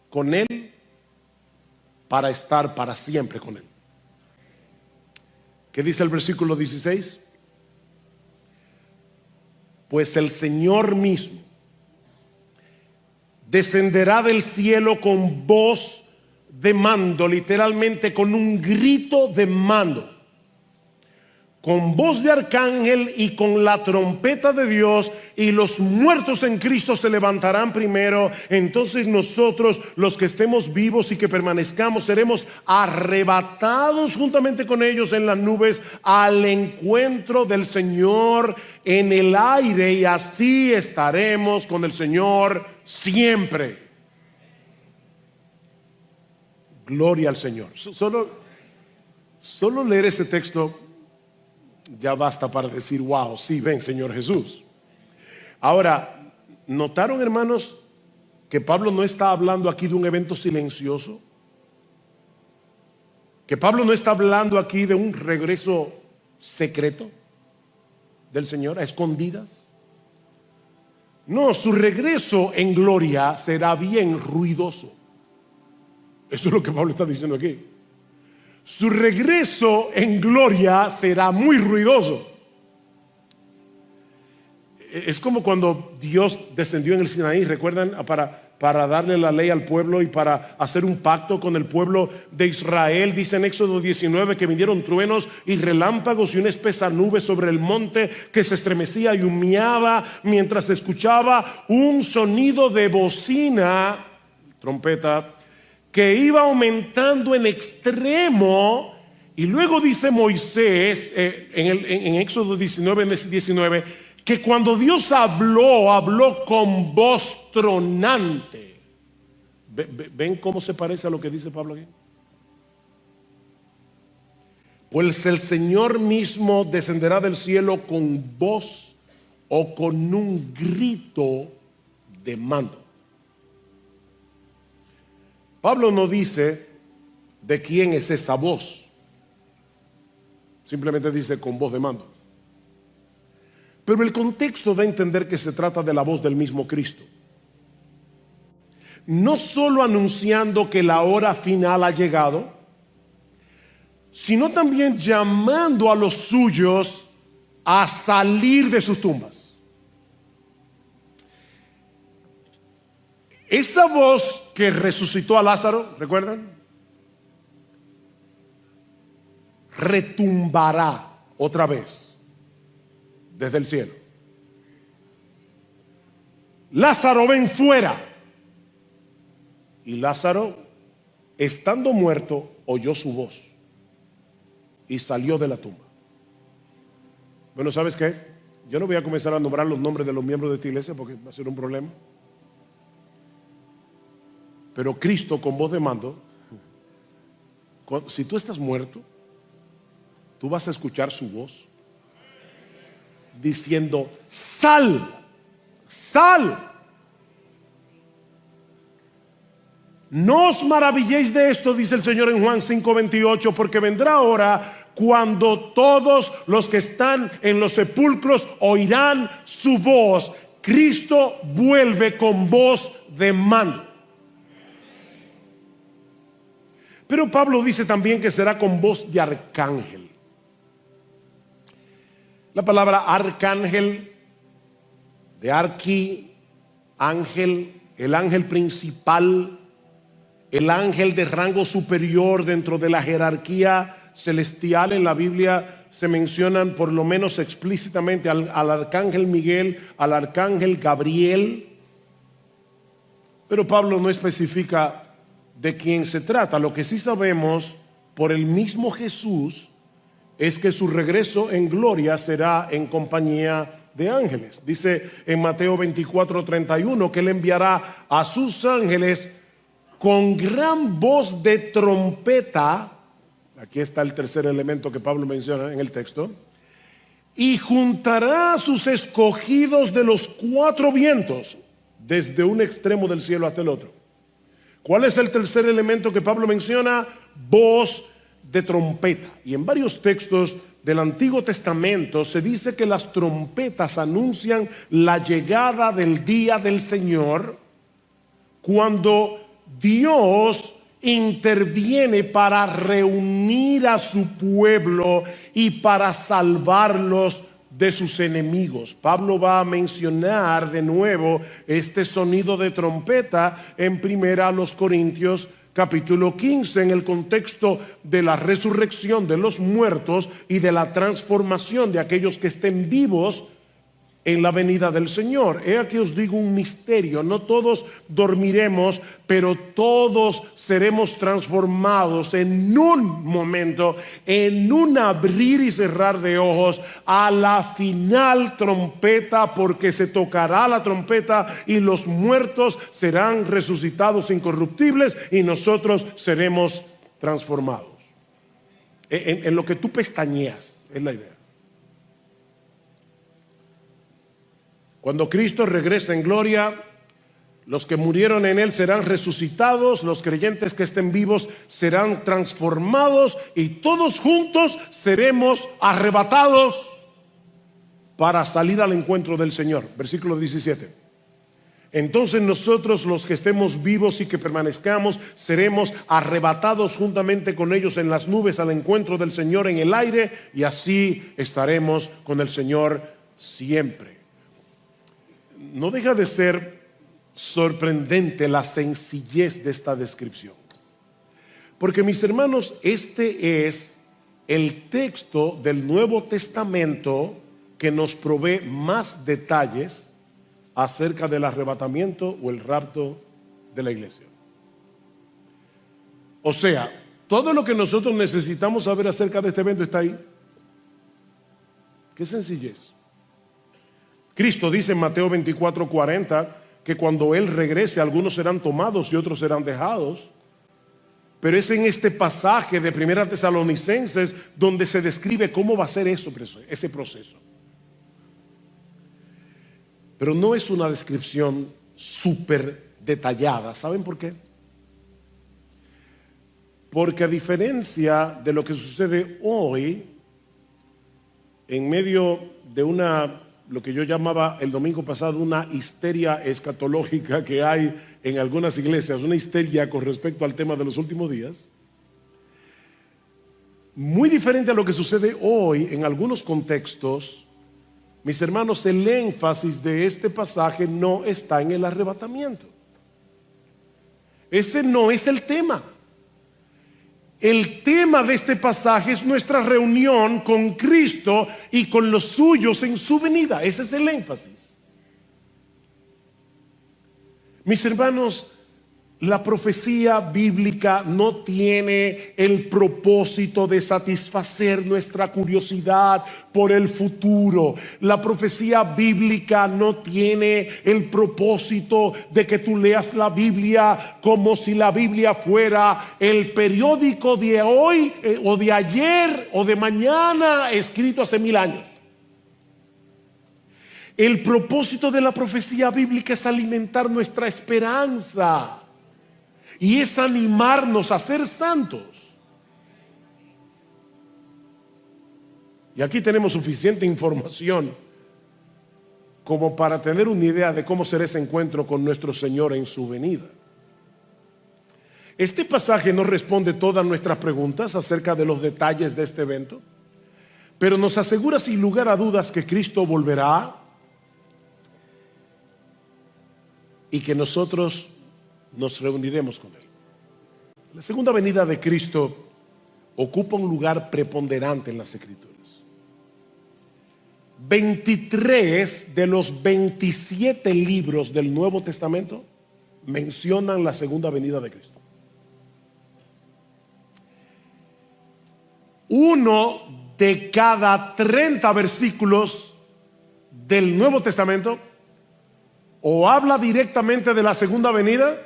con Él para estar para siempre con Él. ¿Qué dice el versículo 16? Pues el Señor mismo descenderá del cielo con voz de mando, literalmente con un grito de mando, con voz de arcángel y con la trompeta de Dios, y los muertos en Cristo se levantarán primero. Entonces nosotros, los que estemos vivos y que permanezcamos, seremos arrebatados juntamente con ellos en las nubes al encuentro del Señor en el aire, y así estaremos con el Señor siempre. Gloria al Señor. Solo leer ese texto ya basta para decir, wow, sí, ven Señor Jesús. Ahora, ¿notaron, hermanos, que Pablo no está hablando aquí de un evento silencioso? Que Pablo no está hablando aquí de un regreso secreto del Señor, a escondidas. No, su regreso en gloria será bien ruidoso. Eso es lo que Pablo está diciendo aquí. Su regreso en gloria será muy ruidoso. Es como cuando Dios descendió en el Sinaí, ¿recuerdan? Para darle la ley al pueblo y para hacer un pacto con el pueblo de Israel. Dice en Éxodo 19 que vinieron truenos y relámpagos y una espesa nube sobre el monte que se estremecía y humeaba mientras se escuchaba un sonido de bocina, trompeta, que iba aumentando en extremo, Y luego dice Moisés en Éxodo 19, que cuando Dios habló con voz tronante. ¿Ven cómo se parece a lo que dice Pablo aquí? Pues el Señor mismo descenderá del cielo con voz o con un grito de mando. Pablo no dice de quién es esa voz. Simplemente dice con voz de mando. Pero el contexto da a entender que se trata de la voz del mismo Cristo. No solo anunciando que la hora final ha llegado, sino también llamando a los suyos a salir de sus tumbas. Esa voz que resucitó a Lázaro, ¿recuerdan? Retumbará otra vez desde el cielo. Lázaro, ven fuera. Y Lázaro, estando muerto, oyó su voz y salió de la tumba. Bueno, ¿sabes qué? Yo no voy a comenzar a nombrar los nombres de los miembros de esta iglesia porque va a ser un problema. Pero Cristo con voz de mando, si tú estás muerto, tú vas a escuchar su voz diciendo: sal, sal. No os maravilléis de esto, dice el Señor en Juan 5:28, porque vendrá hora cuando todos los que están en los sepulcros oirán su voz. Cristo vuelve con voz de mando. Pero Pablo dice también que será con voz de arcángel. La palabra arcángel, de arqui, ángel, el ángel principal, el ángel de rango superior dentro de la jerarquía celestial. En la Biblia se mencionan por lo menos explícitamente al arcángel Miguel, al arcángel Gabriel. Pero Pablo no especifica de quién se trata. Lo que sí sabemos por el mismo Jesús es que su regreso en gloria será en compañía de ángeles. Dice en Mateo 24:31 que él enviará a sus ángeles con gran voz de trompeta. Aquí está el tercer elemento que Pablo menciona en el texto. Y juntará a sus escogidos de los cuatro vientos, desde un extremo del cielo hasta el otro. ¿Cuál es el tercer elemento que Pablo menciona? Voz de trompeta. Y en varios textos del Antiguo Testamento se dice que las trompetas anuncian la llegada del día del Señor, cuando Dios interviene para reunir a su pueblo y para salvarlos de sus enemigos. Pablo va a mencionar de nuevo este sonido de trompeta en 1 Corintios capítulo 15, en el contexto de la resurrección de los muertos y de la transformación de aquellos que estén vivos en la venida del Señor. He aquí os digo un misterio: no todos dormiremos, pero todos seremos transformados en un momento, en un abrir y cerrar de ojos, a la final trompeta, porque se tocará la trompeta y los muertos serán resucitados incorruptibles y nosotros seremos transformados. En lo que tú pestañeas es la idea. Cuando Cristo regrese en gloria, los que murieron en Él serán resucitados, los creyentes que estén vivos serán transformados y todos juntos seremos arrebatados para salir al encuentro del Señor. Versículo 17. Entonces nosotros, los que estemos vivos y que permanezcamos, seremos arrebatados juntamente con ellos en las nubes al encuentro del Señor en el aire, y así estaremos con el Señor siempre. No deja de ser sorprendente la sencillez de esta descripción, porque, mis hermanos, este es el texto del Nuevo Testamento que nos provee más detalles acerca del arrebatamiento o el rapto de la iglesia. O sea, Todo lo que nosotros necesitamos saber acerca de este evento está ahí. Qué sencillez. Cristo dice en Mateo 24:40 que cuando Él regrese, algunos serán tomados y otros serán dejados. Pero es en este pasaje de Primera Tesalonicenses donde se describe cómo va a ser ese proceso. Pero no es una descripción súper detallada. ¿Saben por qué? Porque a diferencia de lo que sucede hoy, en medio de lo que yo llamaba el domingo pasado, una histeria escatológica que hay en algunas iglesias, una histeria con respecto al tema de los últimos días, muy diferente a lo que sucede hoy en algunos contextos, mis hermanos, el énfasis de este pasaje no está en el arrebatamiento. Ese no es el tema. El tema de este pasaje es nuestra reunión con Cristo y con los suyos en su venida. Ese es el énfasis. Mis hermanos, la profecía bíblica no tiene el propósito de satisfacer nuestra curiosidad por el futuro. La profecía bíblica no tiene el propósito de que tú leas la Biblia como si la Biblia fuera el periódico de hoy o de ayer o de mañana escrito hace 1000 años. El propósito de la profecía bíblica es alimentar nuestra esperanza. Y es animarnos a ser santos. Y aquí tenemos suficiente información como para tener una idea de cómo será ese encuentro con nuestro Señor en su venida. Este pasaje no responde todas nuestras preguntas acerca de los detalles de este evento, pero nos asegura sin lugar a dudas que Cristo volverá y que nosotros nos reuniremos con Él. La segunda venida de Cristo ocupa un lugar preponderante en las Escrituras. 23 de los 27 libros del Nuevo Testamento mencionan la segunda venida de Cristo. Uno de cada 30 versículos del Nuevo Testamento o habla directamente de la segunda venida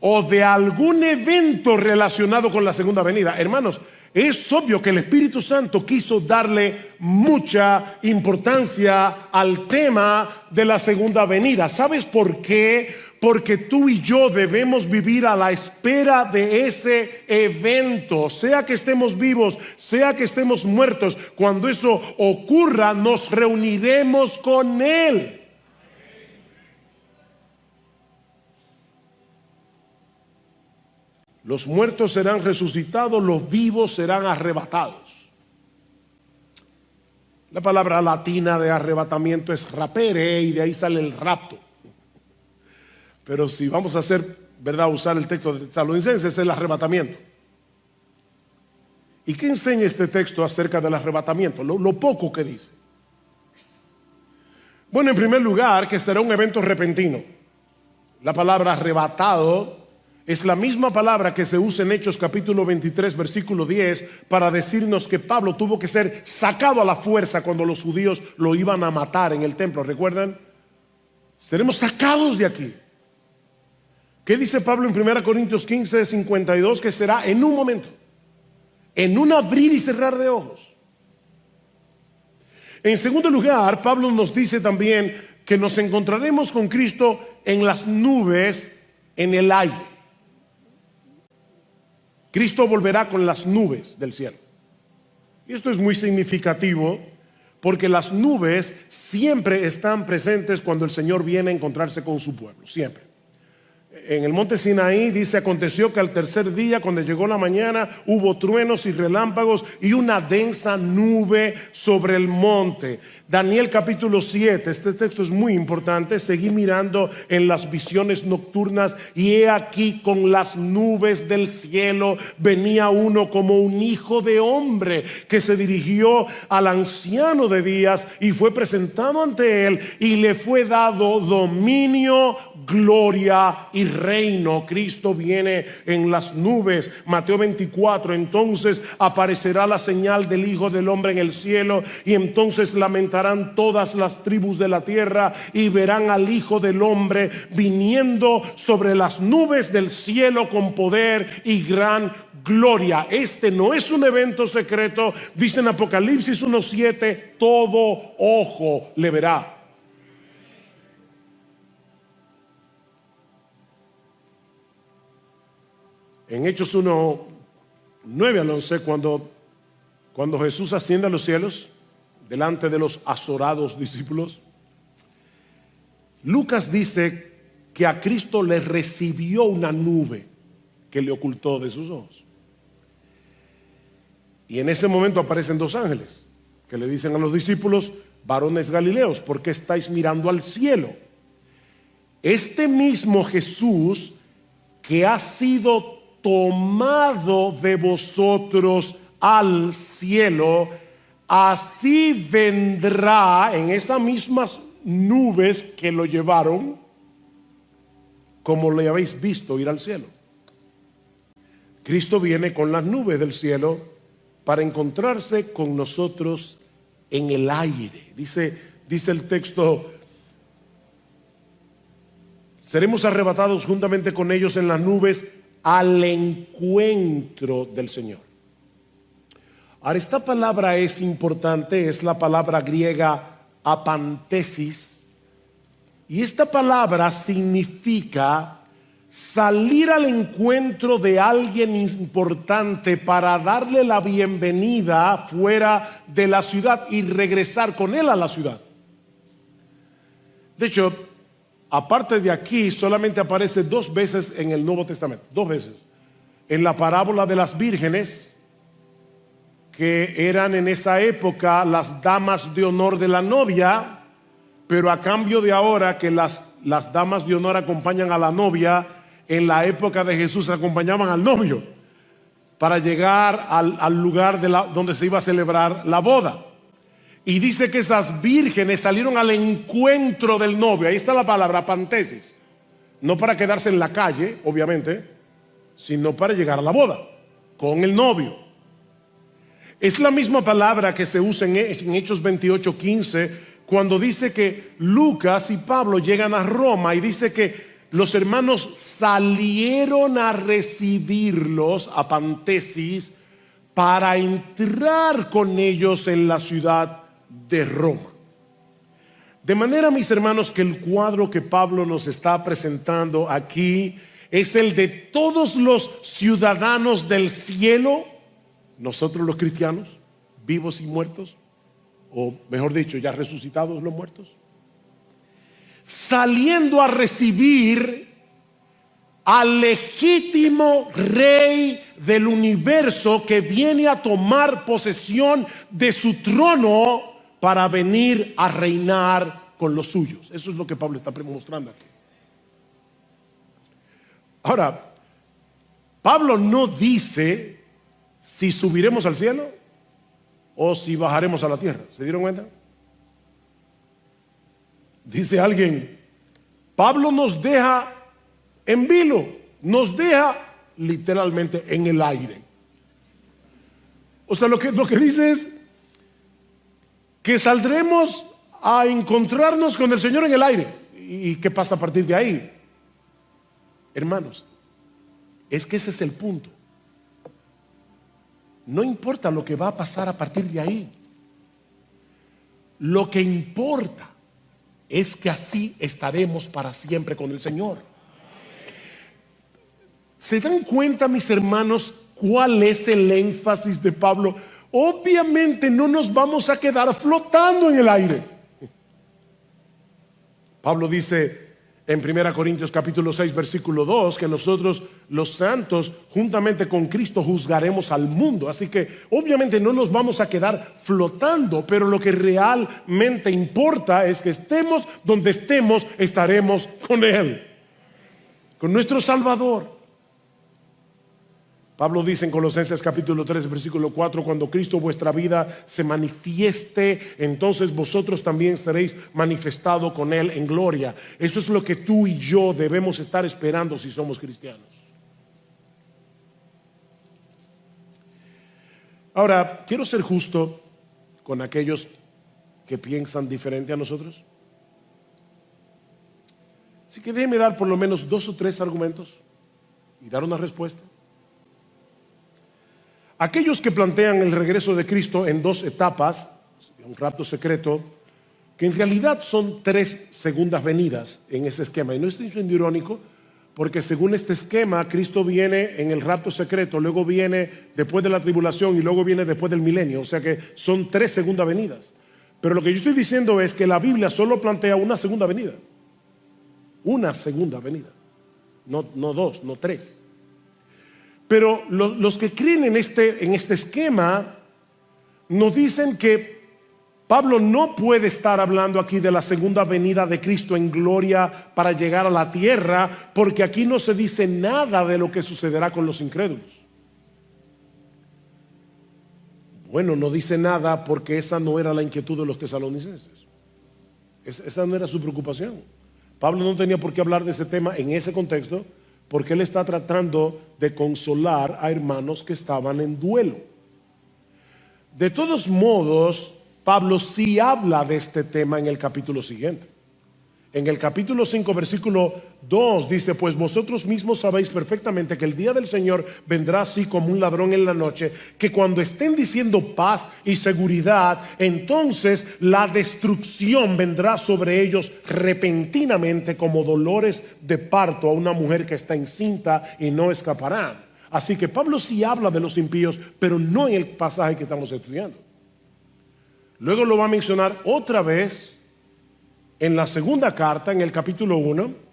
o de algún evento relacionado con la segunda venida. Hermanos, es obvio que el Espíritu Santo quiso darle mucha importancia al tema de la segunda venida. ¿Sabes por qué? Porque tú y yo debemos vivir a la espera de ese evento, sea que estemos vivos, sea que estemos muertos. Cuando eso ocurra, nos reuniremos con Él. Los muertos serán resucitados, los vivos serán arrebatados. La palabra latina de arrebatamiento es rapere y de ahí sale el rapto. Pero si vamos a usar el texto de Tesalonicenses, es el arrebatamiento. ¿Y qué enseña este texto acerca del arrebatamiento? Lo poco que dice. Bueno, en primer lugar, que será un evento repentino. La palabra arrebatado es la misma palabra que se usa en Hechos capítulo 23 versículo 10 para decirnos que Pablo tuvo que ser sacado a la fuerza cuando los judíos lo iban a matar en el templo. ¿Recuerdan? Seremos sacados de aquí. ¿Qué dice Pablo en 1 Corintios 15, 52? Que será en un momento, en un abrir y cerrar de ojos. En segundo lugar, Pablo nos dice también que nos encontraremos con Cristo en las nubes en el aire. Cristo volverá con las nubes del cielo. Y esto es muy significativo porque las nubes siempre están presentes cuando el Señor viene a encontrarse con su pueblo, siempre. En el monte Sinaí dice: aconteció que al tercer día, cuando llegó la mañana, hubo truenos y relámpagos y una densa nube sobre el monte. Daniel capítulo 7, este texto es muy importante. Seguí mirando en las visiones nocturnas y he aquí con las nubes del cielo venía uno como un hijo de hombre, que se dirigió al anciano de días y fue presentado ante él y le fue dado dominio, gloria y reino. Cristo viene en las nubes. Mateo 24, entonces aparecerá la señal del Hijo del Hombre en el cielo, y entonces lamentarán todas las tribus de la tierra y verán al Hijo del Hombre viniendo sobre las nubes del cielo con poder y gran gloria. Este no es un evento secreto. Dice en Apocalipsis 1:7, todo ojo le verá. En Hechos 1:9 al 11, cuando Jesús asciende a los cielos delante de los azorados discípulos, Lucas dice que a Cristo le recibió una nube que le ocultó de sus ojos. Y en ese momento aparecen dos ángeles que le dicen a los discípulos: varones galileos, ¿por qué estáis mirando al cielo? Este mismo Jesús que ha sido tomado de vosotros al cielo, así vendrá en esas mismas nubes que lo llevaron, como le habéis visto ir al cielo. Cristo viene con las nubes del cielo para encontrarse con nosotros en el aire. Dice el texto: seremos arrebatados juntamente con ellos en las nubes al encuentro del Señor. Ahora, esta palabra es importante, es la palabra griega apantesis, y esta palabra significa salir al encuentro de alguien importante para darle la bienvenida fuera de la ciudad y regresar con él a la ciudad. De hecho, aparte de aquí, solamente aparece 2 veces en el Nuevo Testamento, 2 veces. En la parábola de las vírgenes, que eran en esa época las damas de honor de la novia, pero a cambio de ahora que las damas de honor acompañan a la novia, en la época de Jesús acompañaban al novio para llegar al lugar donde se iba a celebrar la boda. Y dice que esas vírgenes salieron al encuentro del novio. Ahí está la palabra pantesis. No para quedarse en la calle, obviamente, sino para llegar a la boda con el novio. Es la misma palabra que se usa en Hechos 28:15, cuando dice que Lucas y Pablo llegan a Roma y dice que los hermanos salieron a recibirlos, a pantesis, para entrar con ellos en la ciudad de Roma. De manera, mis hermanos, que el cuadro que Pablo nos está presentando aquí es el de todos los ciudadanos del cielo, nosotros los cristianos, vivos y muertos, o mejor dicho, ya resucitados los muertos, saliendo a recibir al legítimo rey del universo que viene a tomar posesión de su trono para venir a reinar con los suyos. Eso es lo que Pablo está mostrando aquí. Ahora, Pablo no dice si subiremos al cielo o si bajaremos a la tierra. ¿Se dieron cuenta? Dice alguien: Pablo nos deja en vilo, nos deja literalmente en el aire. O sea, lo que dice es que saldremos a encontrarnos con el Señor en el aire. ¿Y qué pasa a partir de ahí? Hermanos, es que ese es el punto. No importa lo que va a pasar a partir de ahí. Lo que importa es que así estaremos para siempre con el Señor. ¿Se dan cuenta, mis hermanos, cuál es el énfasis de Pablo? Obviamente no nos vamos a quedar flotando en el aire. Pablo dice en 1 Corintios capítulo 6 versículo 2 que nosotros los santos juntamente con Cristo juzgaremos al mundo. Así que obviamente no nos vamos a quedar flotando, pero lo que realmente importa es que estemos donde estemos, estaremos con Él, con nuestro Salvador. Pablo dice en Colosenses capítulo 3, versículo 4, cuando Cristo vuestra vida se manifieste, entonces vosotros también seréis manifestados con Él en gloria. Eso es lo que tú y yo debemos estar esperando si somos cristianos. Ahora, quiero ser justo con aquellos que piensan diferente a nosotros. Así que déjeme dar por lo menos 2 o 3 argumentos y dar una respuesta. Aquellos que plantean el regreso de Cristo en 2 etapas, un rapto secreto, que en realidad son 3 segundas venidas en ese esquema. Y no estoy siendo irónico, porque según este esquema, Cristo viene en el rapto secreto, luego viene después de la tribulación y luego viene después del milenio. O sea que son 3 segundas venidas. Pero lo que yo estoy diciendo es que la Biblia solo plantea una segunda venida. Una segunda venida. No 2, no 3. Pero los que creen en este esquema nos dicen que Pablo no puede estar hablando aquí de la segunda venida de Cristo en gloria para llegar a la tierra, porque aquí no se dice nada de lo que sucederá con los incrédulos. Bueno, no dice nada porque esa no era la inquietud de los tesalonicenses. Esa no era su preocupación. Pablo no tenía por qué hablar de ese tema en ese contexto, porque él está tratando de consolar a hermanos que estaban en duelo. De todos modos, Pablo sí habla de este tema en el capítulo siguiente. En el capítulo 5, versículo 2 dice: pues vosotros mismos sabéis perfectamente que el día del Señor vendrá así como un ladrón en la noche, que cuando estén diciendo paz y seguridad, entonces la destrucción vendrá sobre ellos repentinamente como dolores de parto a una mujer que está encinta, y no escaparán. Así que Pablo sí habla de los impíos, pero no en el pasaje que estamos estudiando. Luego lo va a mencionar otra vez en la segunda carta, en el capítulo 1,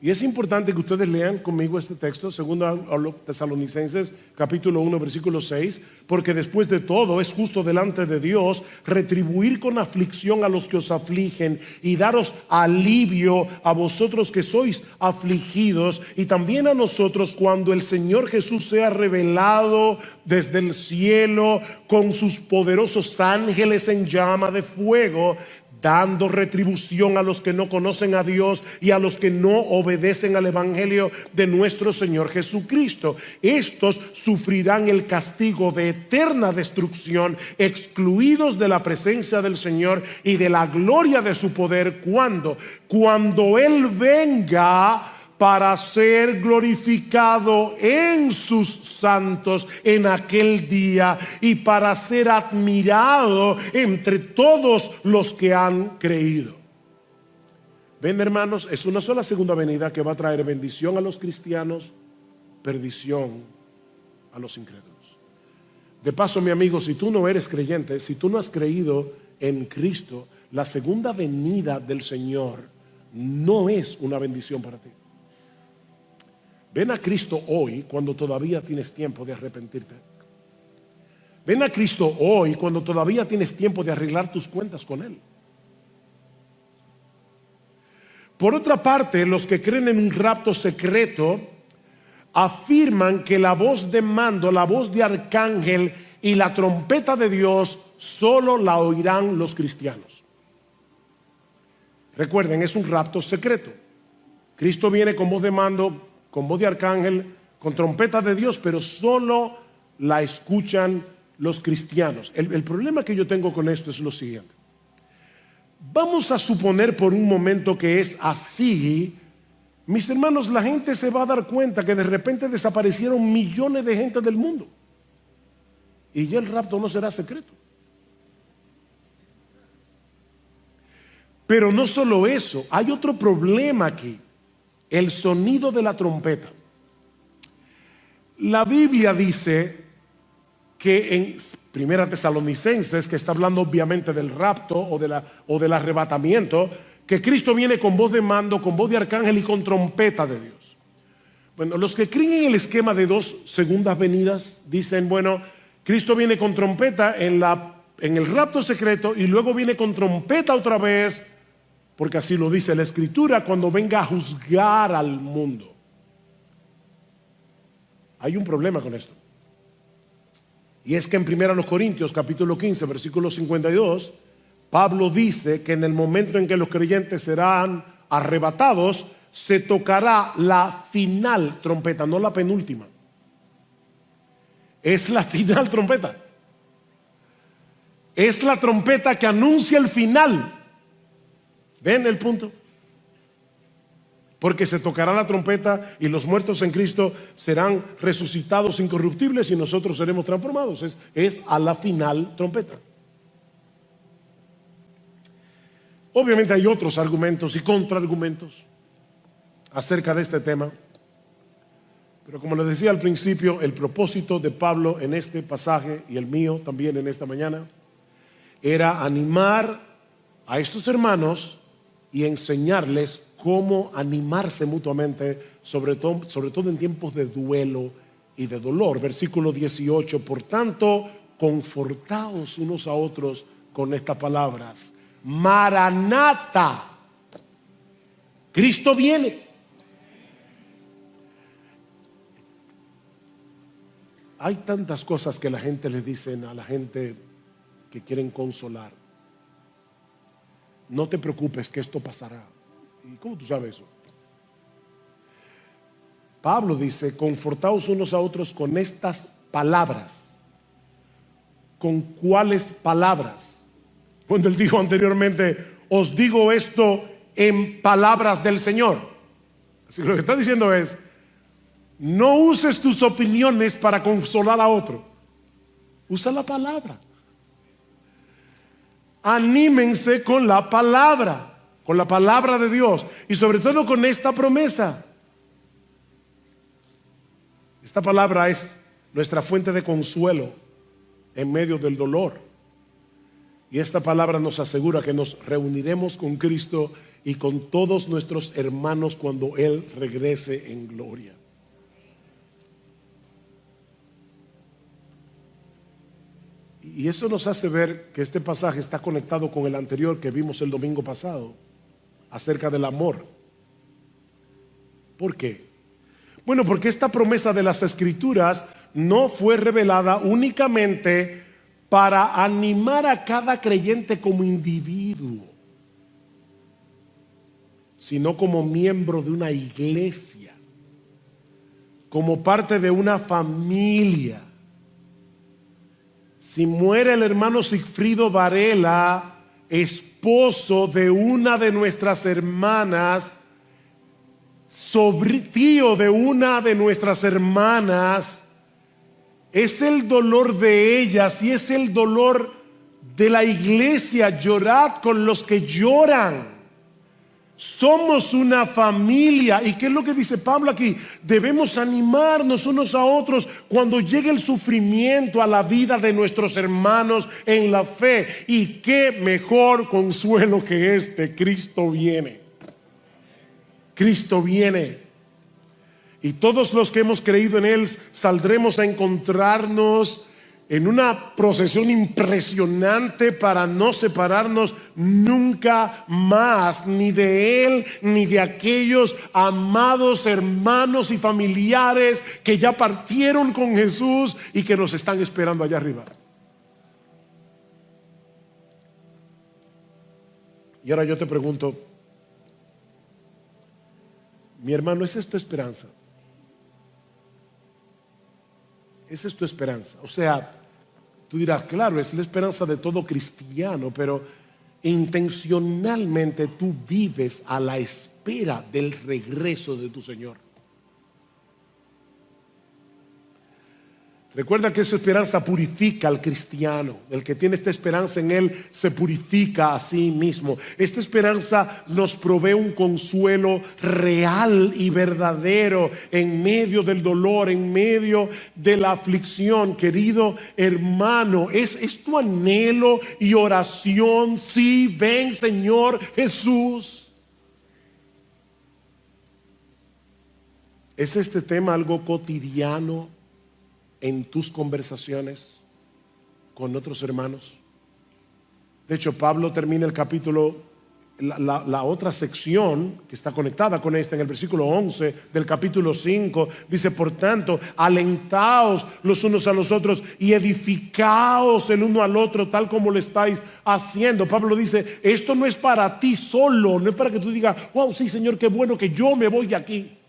y es importante que ustedes lean conmigo este texto, segundo a los Tesalonicenses, capítulo 1, versículo 6, porque después de todo es justo delante de Dios retribuir con aflicción a los que os afligen y daros alivio a vosotros que sois afligidos, y también a nosotros cuando el Señor Jesús sea revelado desde el cielo con sus poderosos ángeles en llama de fuego, dando retribución a los que no conocen a Dios y a los que no obedecen al evangelio de nuestro Señor Jesucristo. Estos sufrirán el castigo de eterna destrucción, excluidos de la presencia del Señor y de la gloria de su poder, cuando Él venga para ser glorificado en sus santos en aquel día y para ser admirado entre todos los que han creído. Ven, hermanos, es una sola segunda venida que va a traer bendición a los cristianos, perdición a los incrédulos. De paso, mi amigo, si tú no eres creyente, si tú no has creído en Cristo, la segunda venida del Señor no es una bendición para ti. Ven a Cristo hoy cuando todavía tienes tiempo de arrepentirte. Ven a Cristo hoy cuando todavía tienes tiempo de arreglar tus cuentas con Él. Por otra parte, los que creen en un rapto secreto afirman que la voz de mando, la voz de arcángel y la trompeta de Dios solo la oirán los cristianos. Recuerden, es un rapto secreto. Cristo viene con voz de mando, con voz de arcángel, con trompeta de Dios, pero solo la escuchan los cristianos. El problema que yo tengo con esto es lo siguiente. Vamos a suponer por un momento que es así. Mis hermanos, la gente se va a dar cuenta que de repente desaparecieron millones de gente del mundo. Y ya el rapto no será secreto. Pero no solo eso, hay otro problema aquí. El sonido de la trompeta. La Biblia dice que en Primera Tesalonicenses, que está hablando obviamente del rapto o del arrebatamiento, que Cristo viene con voz de mando, con voz de arcángel y con trompeta de Dios. Bueno, los que creen en el esquema de 2 segundas venidas dicen, bueno, Cristo viene con trompeta en el rapto secreto y luego viene con trompeta otra vez, porque así lo dice la Escritura, cuando venga a juzgar al mundo. hay un problema con esto. Y es que en 1 Corintios capítulo 15 versículo 52, Pablo dice que en el momento en que los creyentes serán arrebatados, se tocará la final trompeta, no la penúltima. Es la final trompeta. Es la trompeta que anuncia el final. ¿Ven el punto? Porque se tocará la trompeta y los muertos en Cristo serán resucitados incorruptibles y nosotros seremos transformados. Es a la final trompeta. Obviamente hay otros argumentos y contraargumentos acerca de este tema. Pero como les decía al principio, el propósito de Pablo en este pasaje y el mío también en esta mañana era animar a estos hermanos y enseñarles cómo animarse mutuamente, sobre todo en tiempos de duelo y de dolor. Versículo 18, por tanto, confortaos unos a otros con estas palabras. Maranata, Cristo viene. Hay tantas cosas que la gente le dicen a la gente que quieren consolar. No te preocupes que esto pasará. ¿Y cómo tú sabes eso? Pablo dice, confortaos unos a otros con estas palabras. ¿Con cuáles palabras? Cuando él dijo anteriormente, os digo esto en palabras del Señor. Así que lo que está diciendo es, no uses tus opiniones para consolar a otro. Usa la palabra. Anímense con la palabra de Dios y sobre todo con esta promesa. Esta palabra es nuestra fuente de consuelo en medio del dolor. Y esta palabra nos asegura que nos reuniremos con Cristo y con todos nuestros hermanos cuando Él regrese en gloria. Y eso nos hace ver que este pasaje está conectado con el anterior que vimos el domingo pasado, acerca del amor. ¿Por qué? Bueno, porque esta promesa de las Escrituras no fue revelada únicamente para animar a cada creyente como individuo, sino como miembro de una iglesia, como parte de una familia. Si muere el hermano Sigfrido Varela, esposo de una de nuestras hermanas, tío de una de nuestras hermanas, es el dolor de ellas y es el dolor de la iglesia. Llorad con los que lloran. Somos una familia. ¿Y qué es lo que dice Pablo aquí? Debemos animarnos unos a otros cuando llegue el sufrimiento a la vida de nuestros hermanos en la fe. Y qué mejor consuelo que este: Cristo viene. Cristo viene. Y todos los que hemos creído en Él saldremos a encontrarnos en una procesión impresionante para no separarnos nunca más, ni de Él, ni de aquellos amados hermanos y familiares que ya partieron con Jesús y que nos están esperando allá arriba. Y ahora yo te pregunto, mi hermano, ¿esa es tu esperanza? Esa es tu esperanza. O sea, tú dirás, claro, es la esperanza de todo cristiano, pero intencionalmente tú vives a la espera del regreso de tu Señor. Recuerda que esa esperanza purifica al cristiano. El que tiene esta esperanza en Él se purifica a sí mismo. Esta esperanza nos provee un consuelo real y verdadero en medio del dolor, en medio de la aflicción. Querido hermano, es tu anhelo y oración. Sí, ven Señor Jesús. ¿Es este tema algo cotidiano en tus conversaciones con otros hermanos? De hecho, Pablo termina el capítulo, la otra sección que está conectada con esta en el versículo 11 del capítulo 5. Dice, por tanto, alentaos los unos a los otros y edificaos el uno al otro tal como lo estáis haciendo. Pablo dice, esto no es para ti solo, no es para que tú digas, wow, sí Señor, qué bueno que yo me voy de aquí.